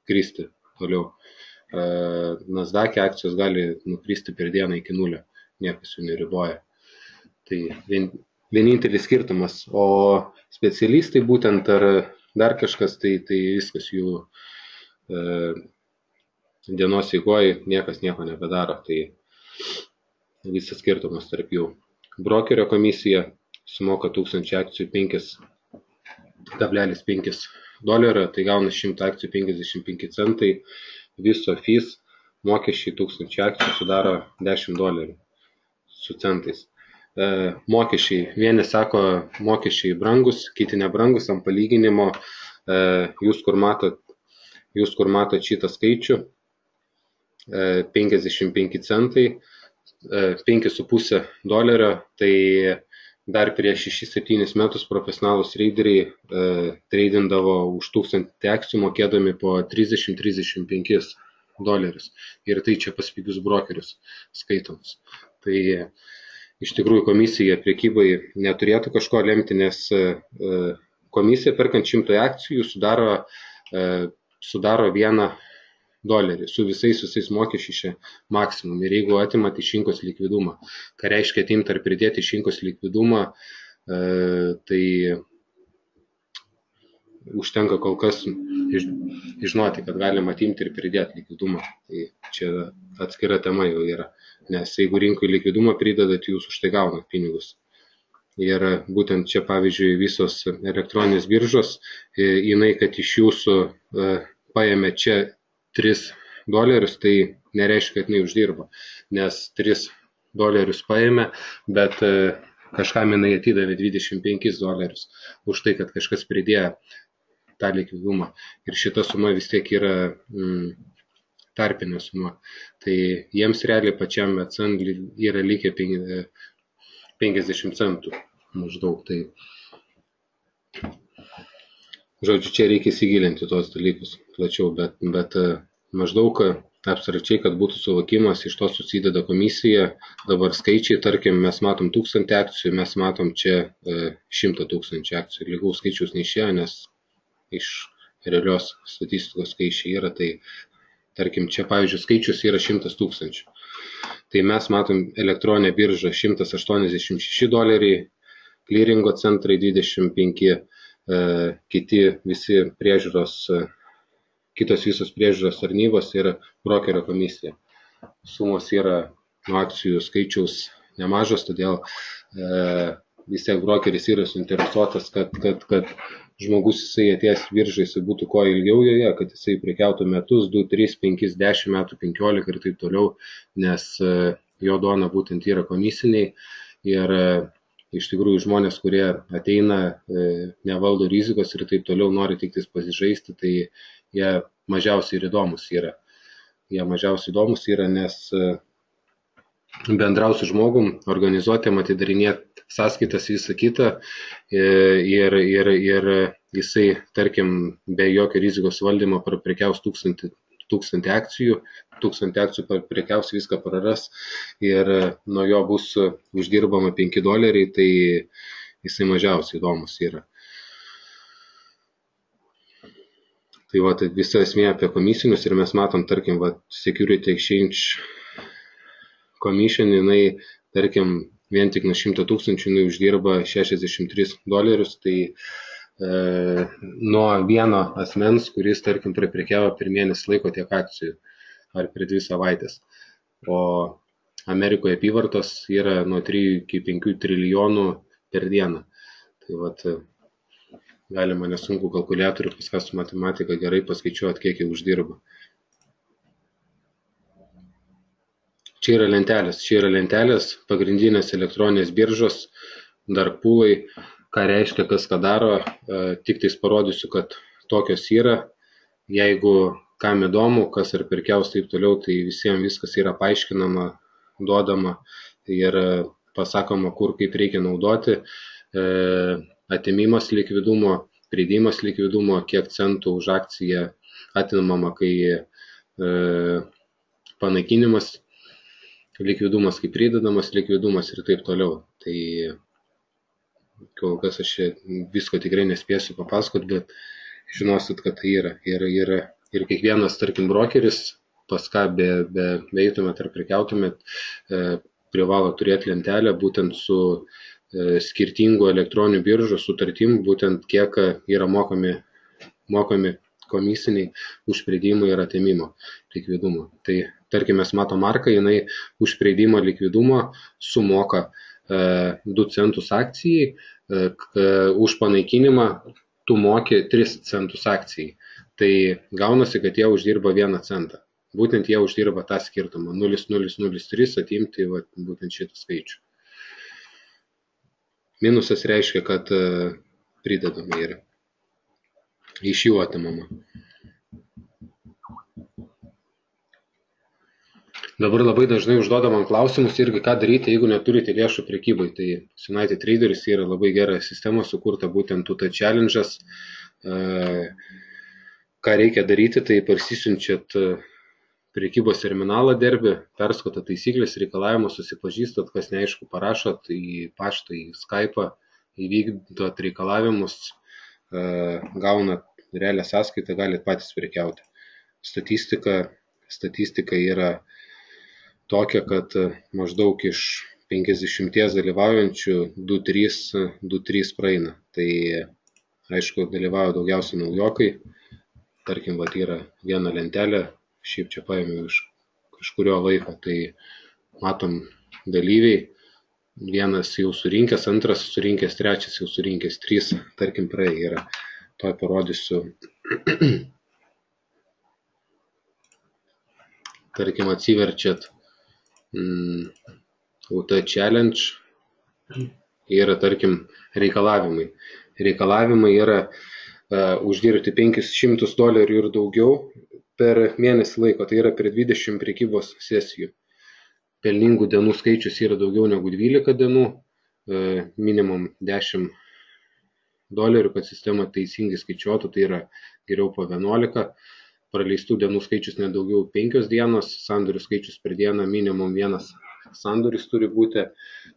kristi toliau. Nasdaq akcijos gali nukristi per dieną iki 0, niekas jų neriboja. Tai vienintelis skirtumas, o specialistai būtent ar dar kažkas, tai viskas jų dienos eigoje niekas nieko nebedaro, tai visas skirtumas tarp jų. Brokerio komisija sumoka 1000 akcijų $5,5, tai gauna 100 akcijų 55 centai, viso fees mokesčiai 1000 akcijų sudaro $10 su centais. Mokesčiai, vieni sako mokesčiai brangus, kiti nebrangus, ant palyginimo, jūs kur matot šitą skaičių, 55 centai, $5,5, tai dar prieš 6-7 metus profesionalūs traderiai treidindavo už 1000 akcijų mokėdami po $30-35. Ir tai čia pas pigius brokerius skaitoms. Tai iš tikrųjų komisija prekybai neturėtų kažko lemti, nes komisija perkant 100 akcijų sudaro $1 su visais mokesčiais čia maksimum. Ir jeigu atimat iš rinkos likvidumą, ką reiškia atimti ar pridėti iš rinkos likvidumą, tai užtenka kol kas žinoti, kad galima atimti ir pridėti likvidumą. Tai čia atskira tema jau yra. Nes jeigu rinkoje likvidumą pridedat, jūs už tai gaunat pinigus. Ir būtent čia, pavyzdžiui, visos elektroninės biržos, jinai, kad iš jūsų paėmė čia $3, tai nereiškia, kad jinai uždirba. Nes $3 paėmė, bet kažkam jinai atidavė $25 už tai, kad kažkas pridėjo tą likvidumą. Ir šita suma vis tiek yra tarpinė suma. Tai jiems realiai pačiam ECN yra likę 50 centų maždaug. Tai, žodžiu, čia reikia įsigilinti tos dalykus plačiau, bet maždaug abstrakčiai, kad būtų suvokimas, iš to susideda komisija. Dabar skaičiai, tarkim, mes matom 1000 akcijų, mes matom čia 100 000 akcijų. Lygaus skaičiaus neišėjo, nes iš realios statistikos skaičiai yra, tai tarkim, čia, pavyzdžiui, skaičius yra 100 000. Tai mes matom elektroninę biržą $186, klyringo centrai 25, kitos visos priežiūros tarnybos ir brokerio komisija. Sumos yra nuo akcijų skaičiaus nemažos, todėl vis tiek brokeris yra suinteresuotas, kad žmogus jisai atėjęs biržai, jisai būtų kuo ilgiau joje, kad jisai prekiautų metus, 2, 3, 5, 10 metų, 15 ir taip toliau, nes jo duona būtent yra komisiniai ir iš tikrųjų žmonės, kurie ateina, nevaldo rizikos ir taip toliau, nori tik pasižaisti, tai jie mažiausiai ir įdomus yra. Jie mažiausiai įdomus yra, nes bendrausiu žmogum, organizuoti, atidarinėti sąskaitas, visą kitą ir jisai, tarkim, be jokio rizikos valdymo prekiaus 1000 akcijų, 1000 akcijų prekiaus, viską praras ir nuo jo bus uždirbama $5, tai jisai mažiausiai įdomus yra. Tai va, tai visa esmė apie komisinius ir mes matom, tarkim, va, Security Exchange Commission, jinai, tarkim, vien tik nuo 100 000 jinai uždirba $63, tai nuo vieno asmens, kuris, tarkim, prekiavo per mėnesį laiko tiek akcijų ar per 2 savaitės. O Amerikoje apyvartos yra nuo 3 iki 5 trilijonų per dieną. Tai vat, galima nesunku kalkuliatorių paskas su matematika gerai paskaičiuoti, kiek jie uždirba. Čia yra lentelės, pagrindinės elektroninės biržos, dark poolai, ką reiškia, kas ką daro, tik tais parodysiu, kad tokios yra. Jeigu kam įdomu, kas ar pirkiaus taip toliau, tai visiems viskas yra paaiškinama, duodama ir pasakoma, kur kaip reikia naudoti. Atimimas likvidumo, pridėjimas likvidumo, kiek centų už akciją atimama, kai panaikinimas likvidumas, kaip pridedamas likvidumas ir taip toliau. Tai kol kas aš visko tikrai nespėsiu papasakoti, bet žinosit, kad tai yra. Ir kiekvienas, tarkim, brokeris, pas ką beeitumėt ar prekiautumėt, privalo turėti lentelę būtent su skirtingų elektroninių biržų sutartim, būtent kiek yra mokami komisiniai už pridėjimą ir atėmimo likvidumo. Tai tarkim, mes matom marką, jinai už pridėjimą likvidumo sumoka 2 centus akcijai, už panaikinimą tu moki 3 centus akcijai. Tai gaunasi, kad jie uždirba 1 centą. Būtent jie uždirba tą skirtumą 0,003 atimti būtent šitą skaičių. Minusas reiškia, kad pridedama yra. Iš jų atimama. Dabar labai dažnai užduoda man klausimus irgi, ką daryti, jeigu neturite lėšų prekybai. Tai United Traderis yra labai gera sistema sukurta būtent Tuta prekybos terminalą Derby, perskaito taisyklės, reikalavimus, susipažįstat, kas neaišku, parašot į paštą, į Skype'ą, įvykdot reikalavimus, gaunat realią sąskaitą, galit patys prekiauti. Statistika yra tokia, kad maždaug iš 50 dalyvaujančių 2-3 praeina. Tai aišku, dalyvauja daugiausiai naujokai. Tarkim, yra viena lentelė, šiaip čia paėmiau iš kažkurio laiko, tai matom dalyviai, vienas jau surinkęs, antras surinkęs, trečias jau surinkęs, 3, tarkim, praėjo yra. Toj parodysiu. Tarkim, atsiverčiat UT Challenge, yra, tarkim, reikalavimai. Reikalavimai yra uždirbti $500 ir daugiau per mėnesį laiko, tai yra per 20 prekybos sesijų. Pelningų dienų skaičius yra daugiau negu 12 dienų, minimum $10, kad sistema teisingai skaičiuotų, tai yra geriau po 11. Praleistų dienų skaičius nedaugiau 5 dienos, sandorių skaičius per dieną minimum 1 sandoris turi būti,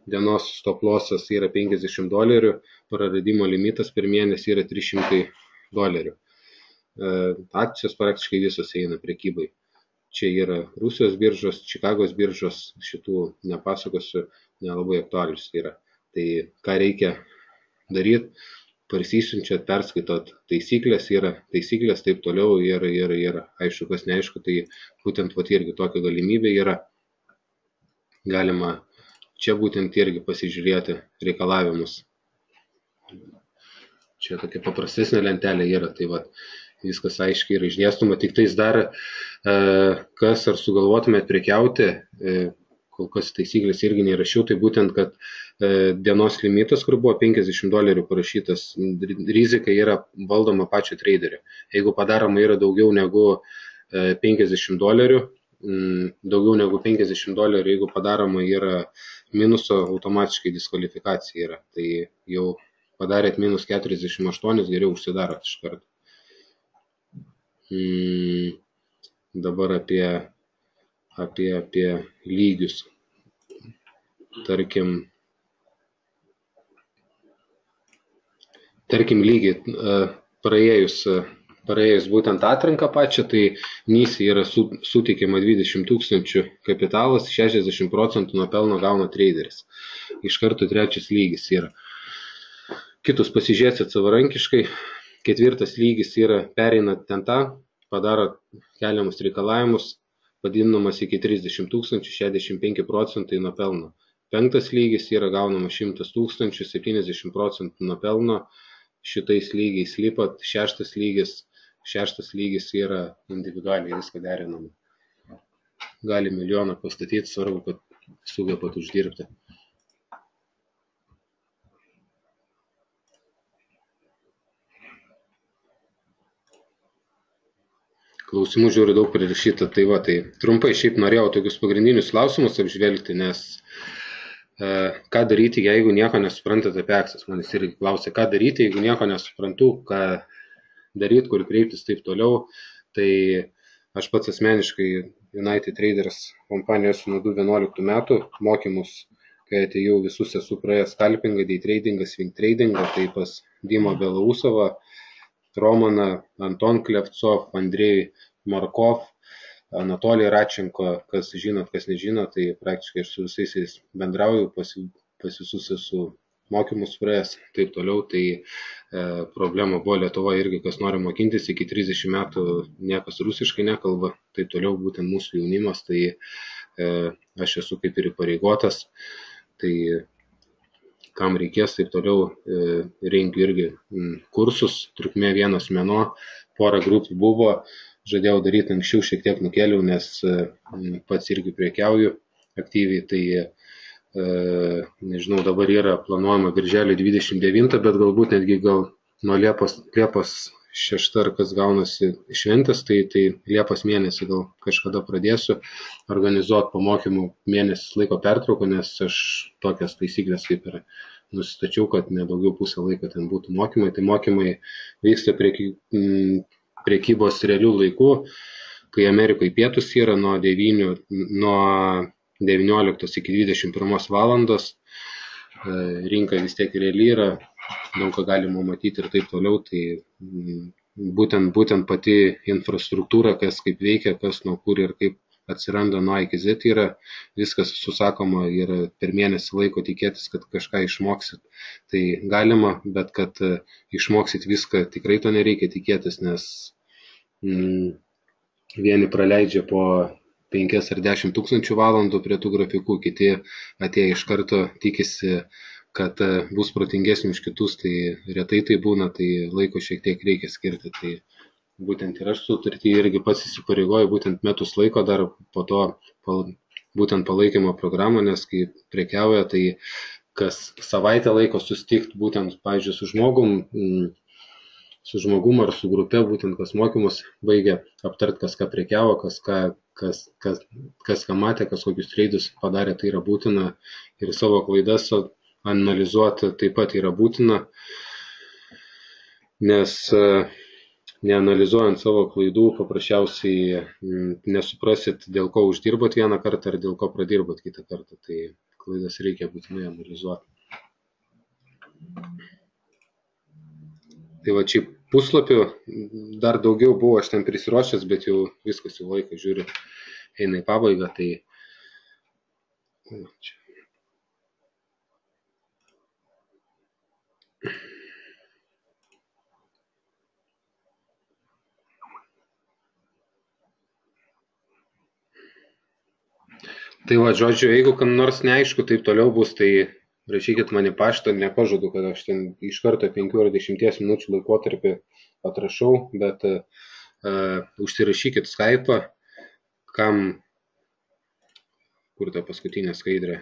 dienos stop lossas yra $50, praradimo limitas per mėnesį yra $300. Akcijos praktiškai visos eina prekybai. Čia yra Rusijos biržos, Čikagos biržos, šitų nepasakosiu, nelabai aktualius yra. Tai ką reikia daryti, parsisiunčiat, perskaitot taisyklės, yra taisyklės, taip toliau, ir aišku, kas neaišku, tai būtent irgi tokia galimybė yra. Galima čia būtent irgi pasižiūrėti reikalavimus. Čia tokia paprastesnė lentelė yra, tai viskas aiškiai yra išdėstoma, tik tais dar, kas ar sugalvotumėt prekiauti, kol kas taisyklės irgi nerašiau, tai būtent, kad dienos limitas, kur buvo $50 parašytas, rizika yra valdoma pačio traderio. Jeigu padaroma yra daugiau negu $50, jeigu padaroma yra minuso, automatiškai diskvalifikacija yra. Tai jau padarėt minus 48, geriau užsidarot iš karto. Dabar apie lygius. Tarkim lygiai praėjus būtent atranką pačią, tai NYSE yra suteikiama 20 000 kapitalas, 60% nuo pelno gauna traderis. Iš karto trečias lygis yra. Kitus pasižiūrėsit savarankiškai. 4 lygis yra pereinat ten tą, padarot keliamus reikalavimus, padidinamas iki 30 000, 65% nuo pelno. 5 lygis yra gaunama 100 000, 70% nuo pelno. Šitais lygiais lipat. 6 lygis yra individualiai viską derinama. Gali milijoną pastatyti, svarbu, kad sugebat uždirbti. Klausimų žiūriu daug prirašyta, tai trumpai šiaip norėjau tokius pagrindinius klausimus apžvelgti, nes ką daryti, jeigu nieko nesuprantat apie akcijas. Manęs irgi klausė, ką daryti, jeigu nieko nesuprantu, ką daryti, kur kreiptis, taip toliau. Tai aš pats asmeniškai United Traders kompanijos nuo 2011 metų mokymus, kai atėjau visus esu praėjęs scalpingą, day tradingą, swing tradingą, tai pas Dimą Belausovą, Romaną, Anton Klevcov, Andrei Markov, Anatolij Radčenko, kas žinot, kas nežinot, tai praktiškai aš su visais bendrauju, pas visus esu mokymus praėjęs, taip toliau, tai problema buvo Lietuvoje irgi, kas nori mokintis, iki 30 metų niekas rusiškai nekalba, taip toliau, būtent mūsų jaunimas, tai aš esu kaip ir įpareigotas, tai kam reikės, taip toliau rengiu irgi kursus, trukmė 1 mėnuo, porą grupių buvo, žadėjau daryti anksčiau, šiek tiek nukėliau, nes pats irgi prekiauju aktyviai, tai nežinau, dabar yra planuojama birželio 29, bet galbūt netgi nuo Liepos 6 ar kas gaunasi šventės, tai Liepos mėnesį gal kažkada pradėsiu organizuoti po mokymų mėnesis laiko pertrauką, nes aš tokias taisyklės kaip ir nusistačiau, kad nedaugiau pusę laiko ten būtų mokymai. Tai mokymai vyksta prekybos realių laikų, kai Amerikoje pietus yra nuo 19 iki 21 valandos, rinka vis tiek reali yra, daug ką galima matyti ir taip toliau, tai būtent pati infrastruktūra, kas kaip veikia, kas nuo kur ir kaip atsiranda nuo A iki Z yra, viskas susakoma ir per mėnesį laiko tikėtis, kad kažką išmoksit. Tai galima, bet kad išmoksit viską, tikrai to nereikia tikėtis, nes vieni praleidžia po 5 ar 10 tūkstančių valandų prie tų grafikų, kiti atėję iš karto tikisi, kad bus protingesni už kitus, tai retai tai būna, tai laiko šiek tiek reikia skirti. Tai būtent ir aš sutartį irgi pats įsipareigoju būtent metus laiko dar po to būtent palaikymo programą, nes kai prekiauja, tai kas savaitę laiko susitikti būtent, pavyzdžiui, su žmogum ar su grupe, būtent kas mokymus baigia, aptart, kas ką prekiavo, kas ką matė, kas kokius treidus padarė, tai yra būtina, ir savo klaidas analizuoti taip pat yra būtina, nes neanalizuojant savo klaidų, paprasčiausiai nesuprasit, dėl ko uždirbot vieną kartą ar dėl ko pradirbot kitą kartą. Tai klaidas reikia būtinai analizuoti. Tai va, čia puslapių dar daugiau buvo, aš ten prisiruošęs, bet jau viskas jau laiką žiūriu, eina į pabaigą. Tai čia. Tai va, žodžiu, jeigu kam nors neaišku, taip toliau bus, tai rašykit man į paštą, nepažadu, kad aš ten iš karto 5 ar 10 minučių laikotarpį atrašau, bet užsirašykit Skype'ą, kam, kur ta paskutinė skaidrė,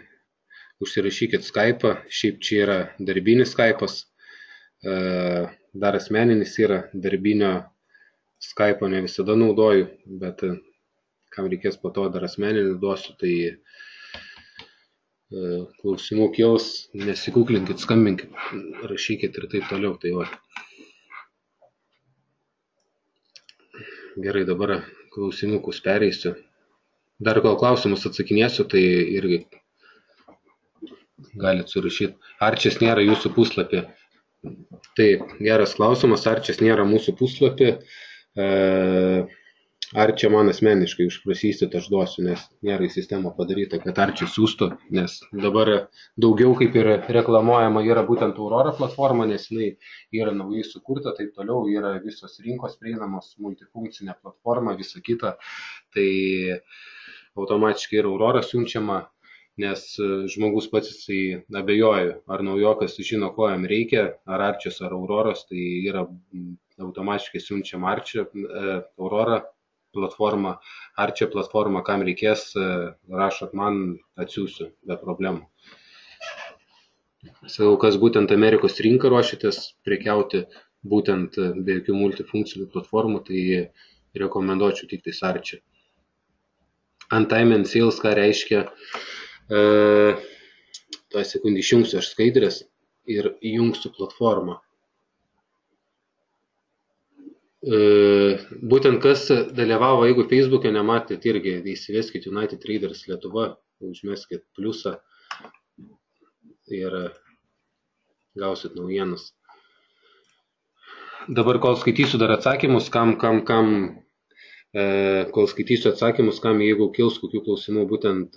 užsirašykit Skype'ą, šiaip čia yra darbinis Skype'as, dar asmeninis yra, darbinio Skype'o ne visada naudoju, bet kam reikės po to dar asmeninį duosiu, tai klausimų kils, nesikuklinkit, skambinkit, rašykit ir taip toliau. Tai va. Gerai, dabar klausimukus pereisiu. Dar gal klausimus atsakinėsiu, tai irgi galit surašyti. Arčias nėra jūsų puslapį. Tai geras klausimas, Arčias nėra mūsų puslapį. Arčia man asmeniškai užprasysit, aš duosiu, nes nėra į sistemą padaryta, kad Arčia siūstų, nes dabar daugiau kaip ir reklamuojama yra būtent Aurora platforma, nes jinai yra naujai sukurta, taip toliau yra visos rinkos prieinamos, multifunkcinė platforma, visa kita, tai automatiškai ir Aurora siunčiama, nes žmogus pats jisai abejoja, ar naujokas žino, ko jam reikia, ar Arčias, ar Auroros, tai yra automatiškai siunčiama Arčia, Aurora platforma, Arčia platforma, kam reikės, rašot man, atsiųsiu be problemų. Sakau, kas būtent Amerikos rinką ruošitės prekiauti, būtent be jokių multifunkcinių platformų, tai rekomenduočiau tik tais Arčia. Untime and sales, ką reiškia, tą sekundį išjungsiu aš skaidrės ir įjungsiu platformą. Būtent kas dalyvavo, jeigu Facebook'e nematėt, irgi įsiveskit United Traders Lietuva, užmeskit pliusą ir gausit naujienas. Dabar, kol skaitysiu dar atsakymus, kol skaitysiu atsakymus, kam jeigu kils kokių klausimų, būtent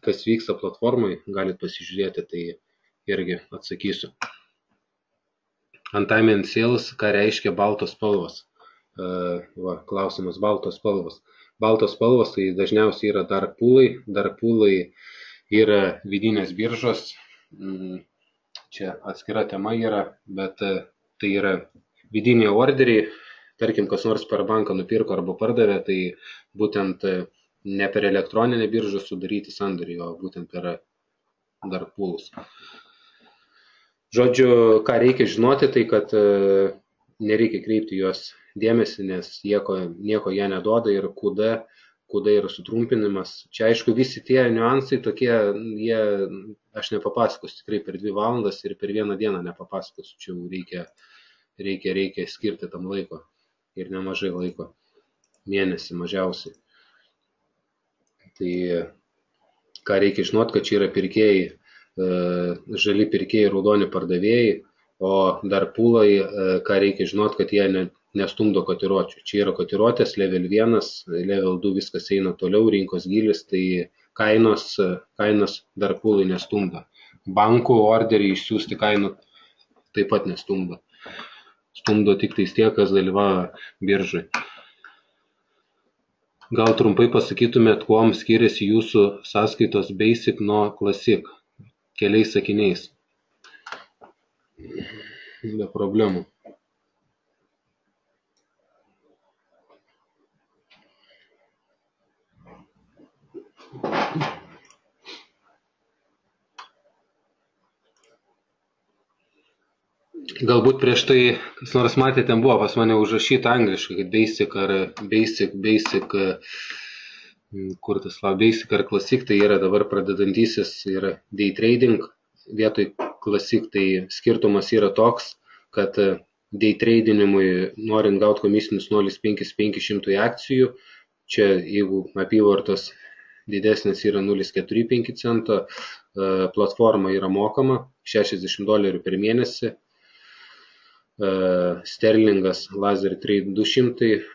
kas vyksta platformai, galit pasižiūrėti, tai irgi atsakysiu. Untime and sales, ką reiškia baltos spalvos. Va, klausimas baltos spalvos. Baltos spalvos tai dažniausiai yra dark poolai. Dark poolai yra vidinės biržos. Čia atskira tema yra, bet tai yra vidiniai orderiai. Tarkim, kas nors per banką nupirko arba pardavė, tai būtent ne per elektroninę biržą sudaryti sandorį, o būtent per dark poolus. Žodžiu, ką reikia žinoti, tai kad nereikia kreipti juos dėmesį, nes nieko jie neduoda ir QD yra sutrumpinimas. Čia aišku visi tie niuansai tokie, aš nepapasakosiu tikrai per 2 valandas ir per 1 dieną nepapasakosiu. Čia reikia skirti tam laiko ir nemažai laiko. mėnesį mažiausiai. Tai ką reikia žinot, kad čia yra pirkėjai, žali pirkėjai, raudoni pardavėjai, o dar pūlai, ką reikia žinot, kad jie nestumdo kotiruočių. Čia yra kotiruotės, level 1, level 2 viskas eina toliau, rinkos gilis, tai kainos dar pūlai nestumdo. Bankų orderį išsiųsti kainų taip pat nestumdo. Stumdo tik tais tie, kas dalyvauja biržai. Gal trumpai pasakytumėt, kuom skiriasi jūsų sąskaitos Basic nuo Classic? Keliais sakiniais. Be problemų. Galbūt prieš tai, kas nors matė, ten buvo pas mane užrašyta angliškai, kad Basic ar Classic, tai yra dabar pradedantysis, yra day trading, vietoj Classic, tai skirtumas yra toks, kad day tradingimui norint gauti komisinius 0,5500 akcijų, čia jeigu apyvartos didesnis yra 0,45 cento, platforma yra mokama, $60 per mėnesį, sterlingas Laser Trade $200,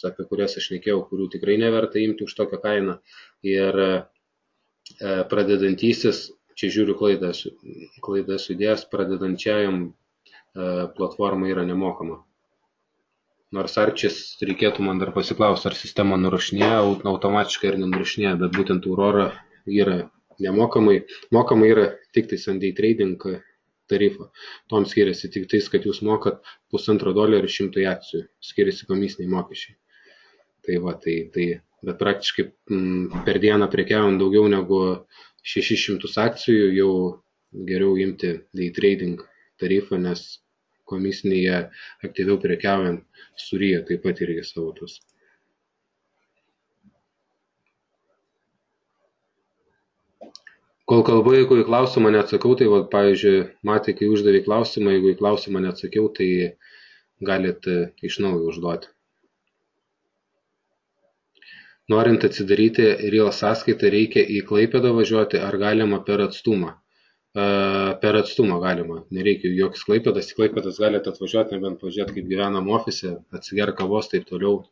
apie kurias aš šnekėjau, kurių tikrai neverta imti už tokią kainą. Ir pradedantysis, čia žiūriu klaidą sudėjęs, pradedančiajam platforma yra nemokama. Nors Arčis reikėtų man dar pasiklausti, ar sistema nurašinėja automatiškai ar nenurašinėja, bet būtent Aurora yra nemokamai. Mokamai yra tik tais ant day trading tarifą. Tom skiriasi tik tais, kad jūs mokat $1,5 100 akcijų. Skiriasi komisiniai mokesčiai. Tai va, bet praktiškai per dieną prekiaujant daugiau negu 600 akcijų, jau geriau imti day trading tarifą, nes komisiniai aktyviau prekiaujant suryja taip pat irgi savo tos. Kol kalbu, jeigu į klausimą neatsakau, tai va, pavyzdžiui, matė, kai uždavė klausimą, jeigu į klausimą neatsakiau, tai galit iš naujo užduoti. Norint atsidaryti real sąskaitą, reikia į Klaipėdą važiuoti, ar galima per atstumą? Per atstumą galima, nereikia joks Klaipėdas, į Klaipėdas galite atvažiuoti, nebent pažiūrėti, kaip gyvenam ofise, atsiger kavos, taip toliau.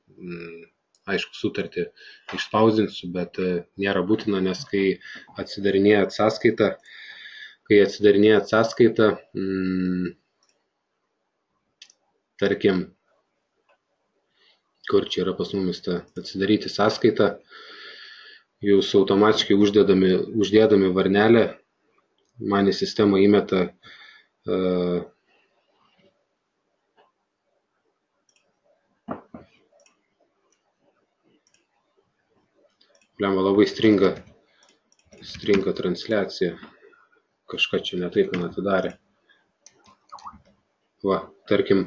Aišku, sutartį išspausdinsiu, bet nėra būtina, nes kai atsidarinėjat sąskaitą, tarkim, kur čia yra pas mumis atsidaryti sąskaitą, jūs automatiškai uždėdami varnelę, man į sistemą įmeta labai stringa transliacija. Kažką čia netaip man atidarė. Va, tarkim,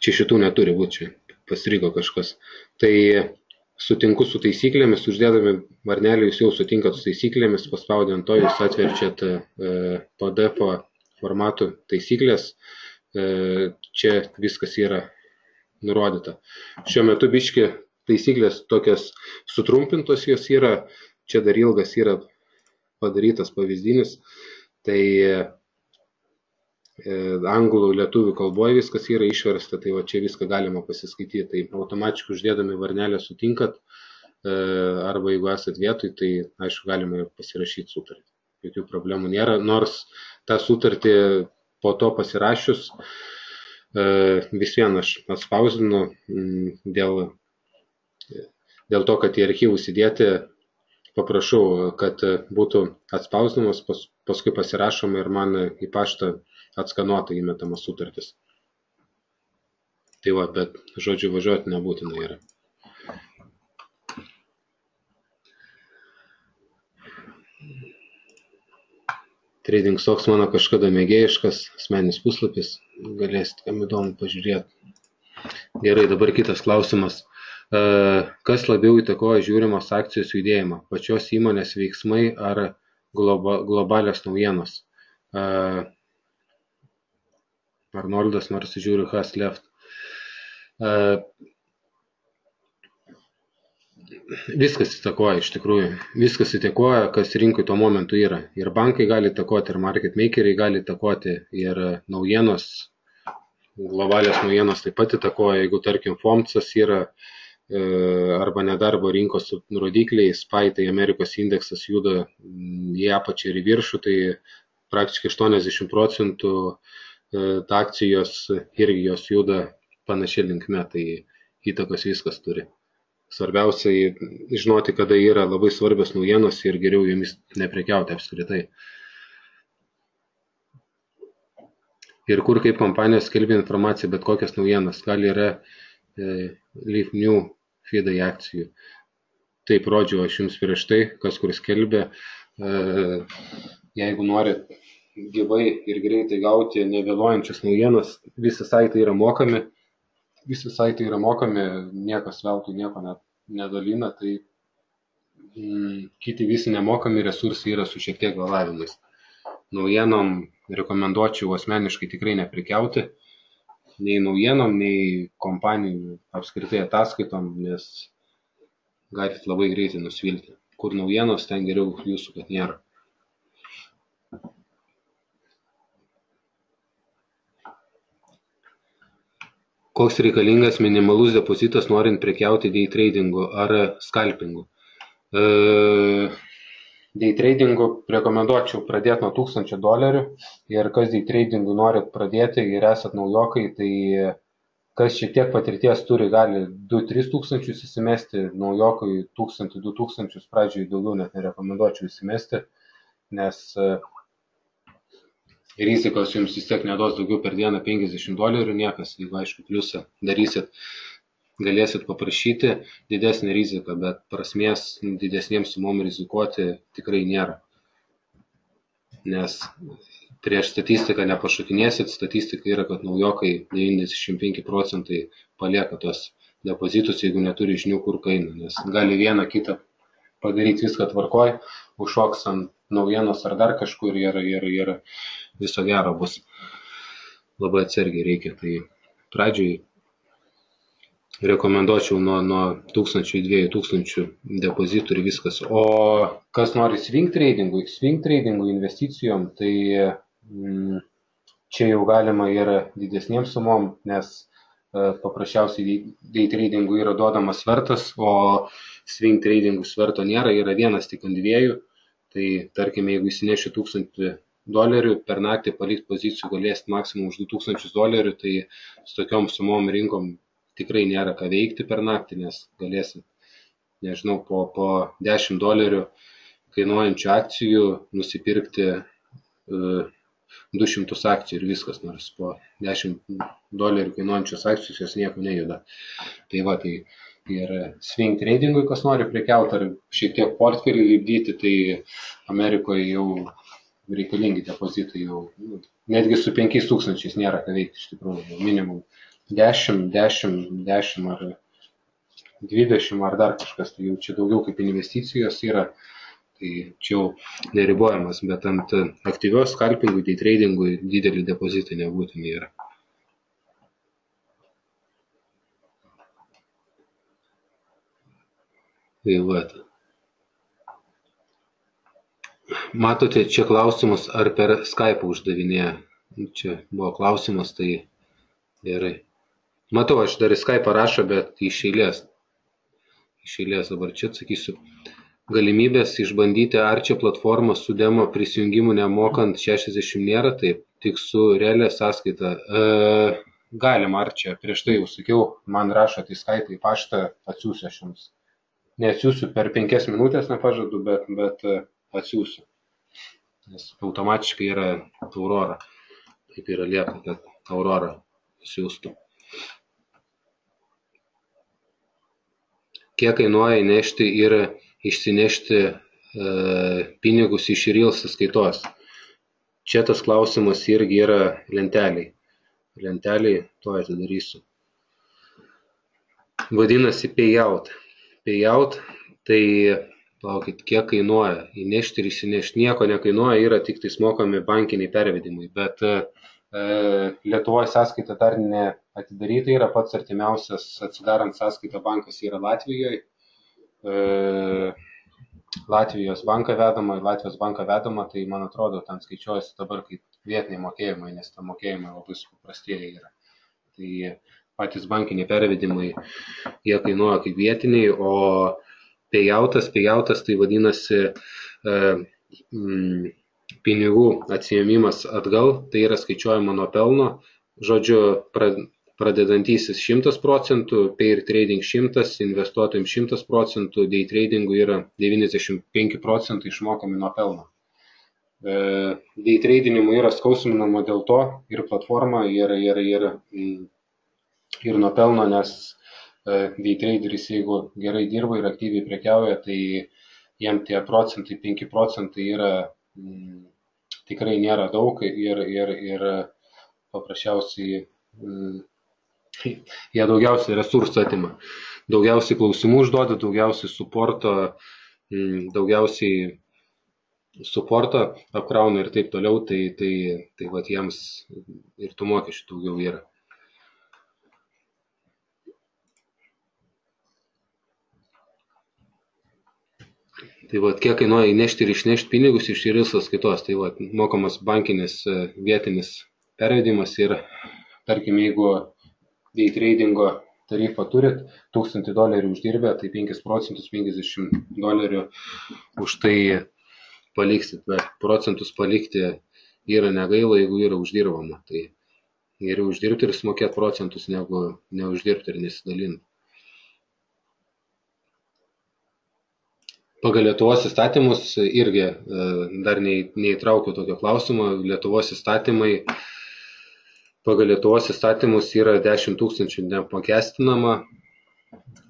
čia šitų neturi būti, čia pastrigo kažkas. Tai sutinku su taisyklėmis, uždėdami varnelį, jūs jau sutinkat su taisyklėmis, paspaudę ant to, jūs atverčiat PDF formatų taisyklės. Čia viskas yra nurodyta. Šiuo metu biški taisyklės tokias sutrumpintos jos yra, čia dar ilgas yra padarytas pavyzdinis, tai anglų, lietuvių kalboje viskas yra išversta, tai va čia viską galima pasiskaityti, tai automatiškai uždėdami varnelę sutinkat, arba jeigu esat vietoj, tai aišku galima ir pasirašyti sutartį, jokių problemų nėra, nors tą sutartį po to pasirašius, vis vien aš atspausdinu dėl to, kad į archyvus įdėti, paprašau, kad būtų atspausdinamas, paskui pasirašoma ir man į paštą atskanuota įmetama sutartis. Tai va, bet žodžiu važiuoti nebūtina yra. Trading Stocks mano kažkada mėgėjiškas asmeninis puslapis, galėsite kam įdomu pažiūrėti. Gerai, dabar kitas klausimas. Kas labiau įtakoja žiūrimos akcijos judėjimą? Pačios įmonės veiksmai ar globalios naujienos? Arnoldas, nors žiūriu, has left. Viskas įtakoja iš tikrųjų. Viskas įtakoja, kas rinkoj tuo momentu yra. Ir bankai gali įtakoti, ir market makeriai gali įtakoti, ir naujienos, globalios naujienos taip pat įtakoja. Jeigu, tarkim, FOMCas yra arba nedarbo rinkos rodikliai, SPY, tai Amerikos indeksas juda į apačią ir į viršų, tai praktiškai 80% akcijos irgi jos juda panašiai linkme, tai įtakos viskas turi. Svarbiausiai žinoti, kada yra labai svarbios naujienos ir geriau jomis neprekiauti apskritai. Ir kur kaip kompanijos skelbia informaciją, bet kokias naujienas, gal yra leave new feedai akcijų. Taip rodžiau aš jums prieš tai, kas kur skelbia. Jeigu norit gyvai ir greitai gauti nevėluojančias naujienas, visi saitai yra mokami. Visi saitai yra mokami, niekas veltui nieko nedalina, tai kiti visi nemokami resursai yra su šiek tiek vėlavimais. Naujienom rekomenduočiau asmeniškai tikrai neprekiauti, nei naujienom, nei kompanijų apskritai ataskaitom, nes galit labai greitai nusvilti. Kur naujienos, ten geriau jūsų, kad nėra. Koks reikalingas minimalus depozitas norint prekiauti day tradingu ar skalpingu? Day tradingu rekomenduočiau pradėti nuo $1000 ir kas day tradingu norit pradėti ir esat naujokai, tai kas šiek tiek patirties turi, gali 2-3 tūkstančius įsimesti, naujokui 1000-2000 pradžioj daugiau net nerekomenduočiau įsimesti, nes rizikos jums vis tiek neduos daugiau per dieną $50 niekas, jeigu aišku pliusą darysit, galėsit paprašyti didesnį riziką, bet prasmės didesniems sumom rizikuoti tikrai nėra. Nes prieš statistiką nepašokinėsit, statistika yra, kad naujokai 95% palieka tos depozitus, jeigu neturi žinių, kur kaina, nes gali vieną kitą padaryti viską tvarkoj, užšoks ant naujienos ar dar kažkur ir viso gero bus. Labai atsargiai reikia. Tai pradžiai rekomenduočiau nuo 1000-2000 depozitų ir viskas. O kas nori swing tradingui investicijom, tai čia jau galima ir didesniems sumom, nes paprasčiausiai day tradingui yra duodamas svertas, o swing tradingų sverto nėra, yra vienas tik ant dviejų. Tai tarkime, jeigu įsineši $1000 per naktį palikti pozicijų galėsit maksimum už $2000, tai su tokiom sumom rinkom tikrai nėra ką veikti per naktį, nes galėsit, nežinau, po $10 kainuojančių akcijų nusipirkti 200 akcijų ir viskas, nors po $10 kainuojančios akcijos jos nieko nejuda. Tai va, tai ir swing tradingui, kas nori prekiauti ar šiek tiek portfelį lipdyti, tai Amerikoje jau reikalingi depozitai, jau netgi su 5000 nėra ką veikti, iš tikrųjų, minimum 10 ar 20 ar dar kažkas, tai jau čia daugiau kaip investicijos yra, tai čia jau neribojamas, bet ant aktyvios skalpingui, day tradingui didelį depozitai nebūtinai yra. Tai va. Matote, čia klausimus, ar per Skype uždavinėja. Čia buvo klausimas, tai gerai. Matau, aš dar į Skype rašo, bet iš eilės. Iš eilės dabar čia atsakysiu. Galimybės išbandyti Arčio platformą su demo prisijungimu nemokant 60 nėra, taip, tik su realia sąskaita. Galima Arčio, prieš tai jau sakiau, man rašot į Skype, į paštą, atsiųsiu aš jums. Neatsiųsiu per 5 minutės, nepažadu, bet atsiųsiu. Nes automatiškai yra Aurora. Taip yra lieka, kad Aurora siūstų. Kiek kainuoja įnešti ir išsinešti pinigus iš real sąskaitos? Čia tas klausimas irgi yra lenteliai. Lenteliai, to atidarysiu. Vadinasi payout. Payout, tai palaukit, kiek kainuoja įnešti ir išsinešti. Nieko nekainuoja, yra tik tais mokami bankiniai pervedimai, bet Lietuvoje sąskaita dar neatidaryta, yra pats artimiausias atsidarant sąskaitą bankas yra Latvijoje, Latvijos banką vedama, tai man atrodo, ten skaičiuojasi dabar kaip vietiniai mokėjimai, nes ta mokėjimai labai supaprastėję yra. Tai patys bankiniai pervedimai, jie kainuoja kaip vietiniai, o payoutas tai vadinasi pinigų atsiėmimas atgal, tai yra skaičiuojama nuo pelno, žodžiu, pradedantysis 100%, pair trading 100%, investuotojams 100%, day tradingų yra 95% išmokami nuo pelno. Day tradingų yra skausminama dėl to ir platforma, ir nuo pelno, nes day traderis, jeigu gerai dirba ir aktyviai prekiauja, tai jiem tie 5% yra tikrai nėra daug ir paprasčiausiai jie daugiausiai resursų atima. Daugiausiai klausimų užduoda, daugiausiai suporto apkrauna ir taip toliau, tai vat jiems ir tų mokesčių daugiau yra. Tai vat kiek kainuoja įnešti ir išnešti pinigus iš įrisos sąskaitos, tai vat mokamas bankinis vietinis pervedimas ir tarkim, jeigu day tradingo tarifą turit, $1000 uždirbę, tai 5% $50 už tai paliksit, bet procentus palikti yra negaila, jeigu yra uždirbama. Tai geriau uždirbti ir sumokėti procentus, negu neuždirbti ir nesidalinti. Pagal Lietuvos įstatymus irgi dar neįtraukiau tokio klausimo. Pagal Lietuvos įstatymus yra 10 000 neapmokestinama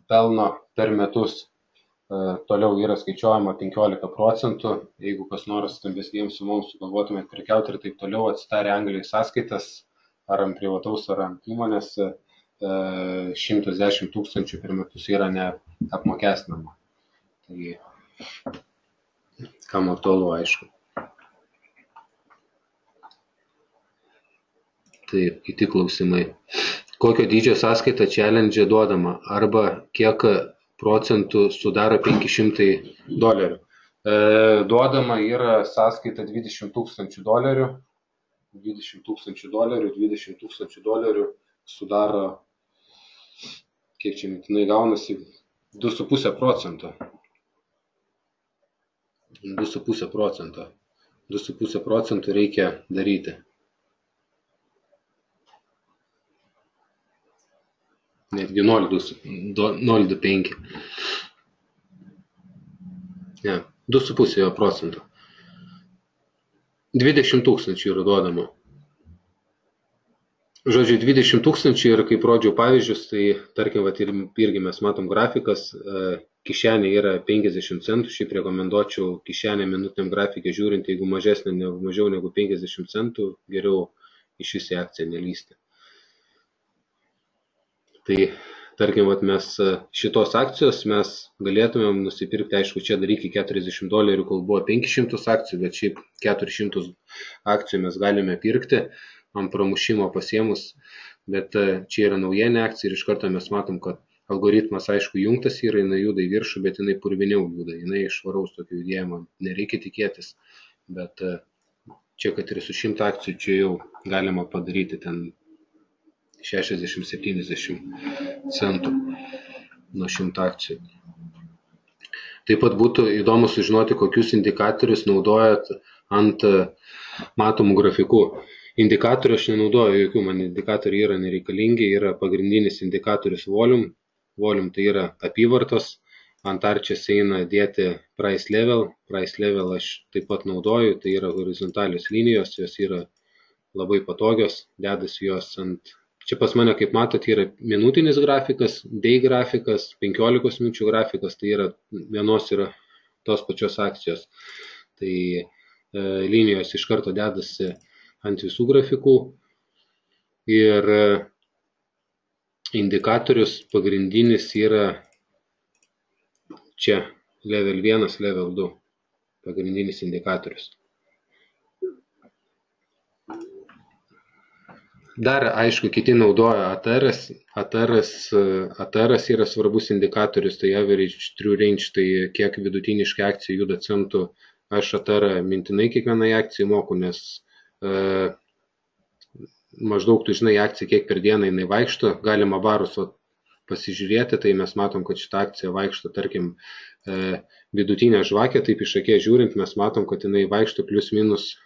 pelno per metus. Toliau yra skaičiuojama 15%. Jeigu kas nors stambesniems sumoms sugalvotumėt prekiauti ir taip toliau, atsidarę Anglijai sąskaitas, ar ant privataus, ar ant įmonės, 110 000 per metus yra neapmokestinama. Tai kam aktualu, aišku. Taip, kiti klausimai. Kokio dydžio sąskaita challenge duodama arba kiek procentų sudaro $500? Duodama yra sąskaita $20,000. $20,000 sudaro, kiek čia mintinai gaunasi, 2,5%. 2,5%. 2,5% reikia daryti. Netgi 0,25. Ne, 2,5%. 20 000 yra duodama. Žodžiu, 20 000 ir kaip rodžiau pavyzdžius, tai tarkim, irgi mes matom grafikas, kišenė yra 50 centų, šiaip rekomenduočiau kišenę minutiniam grafikė žiūrint, jeigu mažiau negu 50 centų, geriau iš vis į akciją nelysti. Tai tarkim, mes šitos akcijos mes galėtumėm nusipirkti, aišku, čia dar iki $40, kol buvo 500 akcijų, bet šiaip 400 akcijų mes galime pirkti ant pramušimo pasiemus, bet čia yra naujienė akcija ir iš karto mes matom, kad algoritmas, aišku, jungtas yra, jinai juda į viršų, bet jinai purviniau juda, jinai švaraus tokio judėjimo nereikia tikėtis, bet čia, kad ir su 100 akcijų, čia jau galima padaryti ten 60-70 centų nuo 100 akcijų. Taip pat būtų įdomu sužinoti, kokius indikatorius naudojat ant matomų grafikų. Indikatorių aš nenaudoju jokių, man indikatoriai yra nereikalingi, yra pagrindinis indikatorius volume. Volume tai yra apyvartos, ant arčias eina dėti price level aš taip pat naudoju, tai yra horizontalios linijos, jos yra labai patogios, dedasi jos ant, čia pas mane, kaip matot, yra minutinis grafikas, day grafikas, 15 minučių grafikas, tai yra vienos yra tos pačios akcijos. Tai linijos iš karto dedasi ant visų grafikų ir indikatorius pagrindinis yra čia level 1, level 2 pagrindinis indikatorius. Dar, aišku, kiti naudoja ATRs. ATRs yra svarbus indikatorius, tai average true range, tai kiek vidutiniškai akcija juda centų. Aš ATR mintinai kiekvienai akcijai moku, nes maždaug tu žinai akciją, kiek per dieną jinai vaikšto. Galima varus pasižiūrėti, tai mes matom, kad šitą akciją vaikšto, tarkim, vidutinę žvakę, taip iš akies žiūrint, mes matom, kad jinai vaikšto plius minus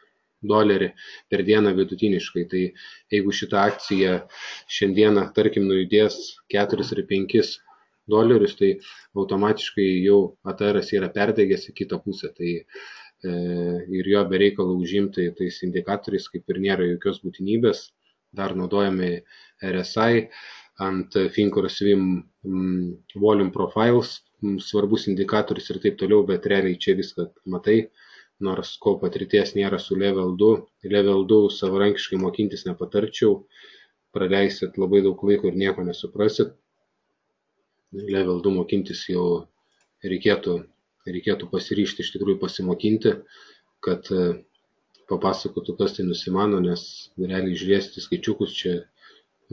$1 per dieną vidutiniškai. Tai jeigu šitą akciją šiandieną, tarkim, nujudės 4 ar 5 $, tai automatiškai jau ATRs yra perdegęs į kitą pusę. Tai ir jo bereikalų užimti tais indikatoriais, kaip ir nėra jokios būtinybės. Dar naudojame RSI ant FinCoreSwim Volume Profiles, svarbus indikatorius ir taip toliau, bet realiai čia viską matai. Nors kol patirties nėra su Level 2. Level 2 savarankiškai mokintis nepatarčiau, praleisit labai daug laiko ir nieko nesuprasit. Level 2 mokintis jau reikėtų pasiryžti iš tikrųjų pasimokinti, kad papasakotų, kas tai nusimano, nes realiai žiūrėsite skaičiukus, čia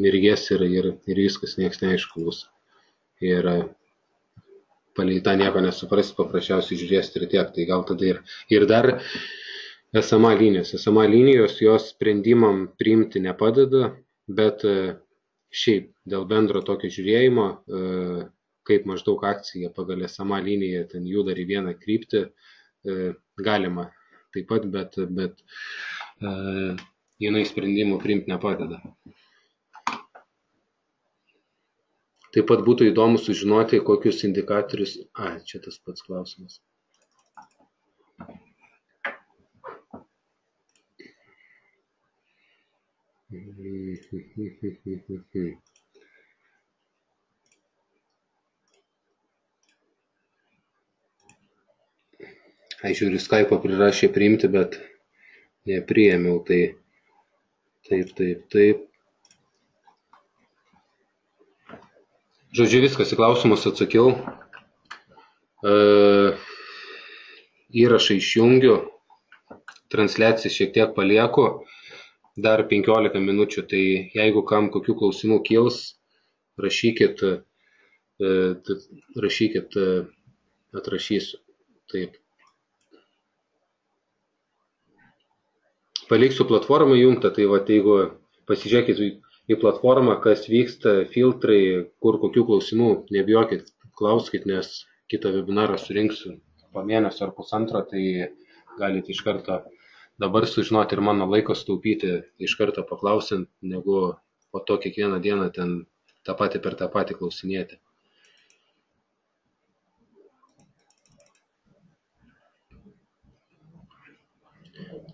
mirgės ir viskas, nieks neaišku bus. Ir palei tą nieko nesuprasti, paprasčiausiai žiūrėsite ir tiek. Tai gal tada ir dar SMA linijos. SMA linijos jos sprendimam priimti nepadeda, bet šiaip dėl bendro tokio žiūrėjimo, kaip maždaug akcija pagal SMA liniją ten juda į vieną kryptį, galima taip pat, bet jinai sprendimų priimti nepadeda. Taip pat būtų įdomu sužinoti, kokius indikatorius... čia tas pats klausimas. Žiūriu, Skype'o prirašė priimti, bet nepriėmiau, tai taip. Žodžiu, viskas į klausimus atsakiau. Įrašą išjungiu, transliaciją šiek tiek palieku, dar 15 minučių, tai jeigu kam kokių klausimų kils, rašykit, atrašysiu. Taip. Paliksiu platformą jungtą, tai va, jeigu pasižiūrėkit į platformą, kas vyksta, filtrai, kur kokių klausimų, nebijokit, klauskit, nes kitą webinarą surinksiu po mėnesio ar pusantro, tai galite iš karto dabar sužinoti ir mano laiko staupyti, iš karto paklausint, negu po to kiekvieną dieną ten tą patį per tą patį klausinėti.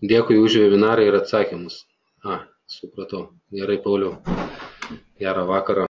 Dėkui už webinarą ir atsakymus. Supratau. Gerai, Pauliau. Gerą vakarą.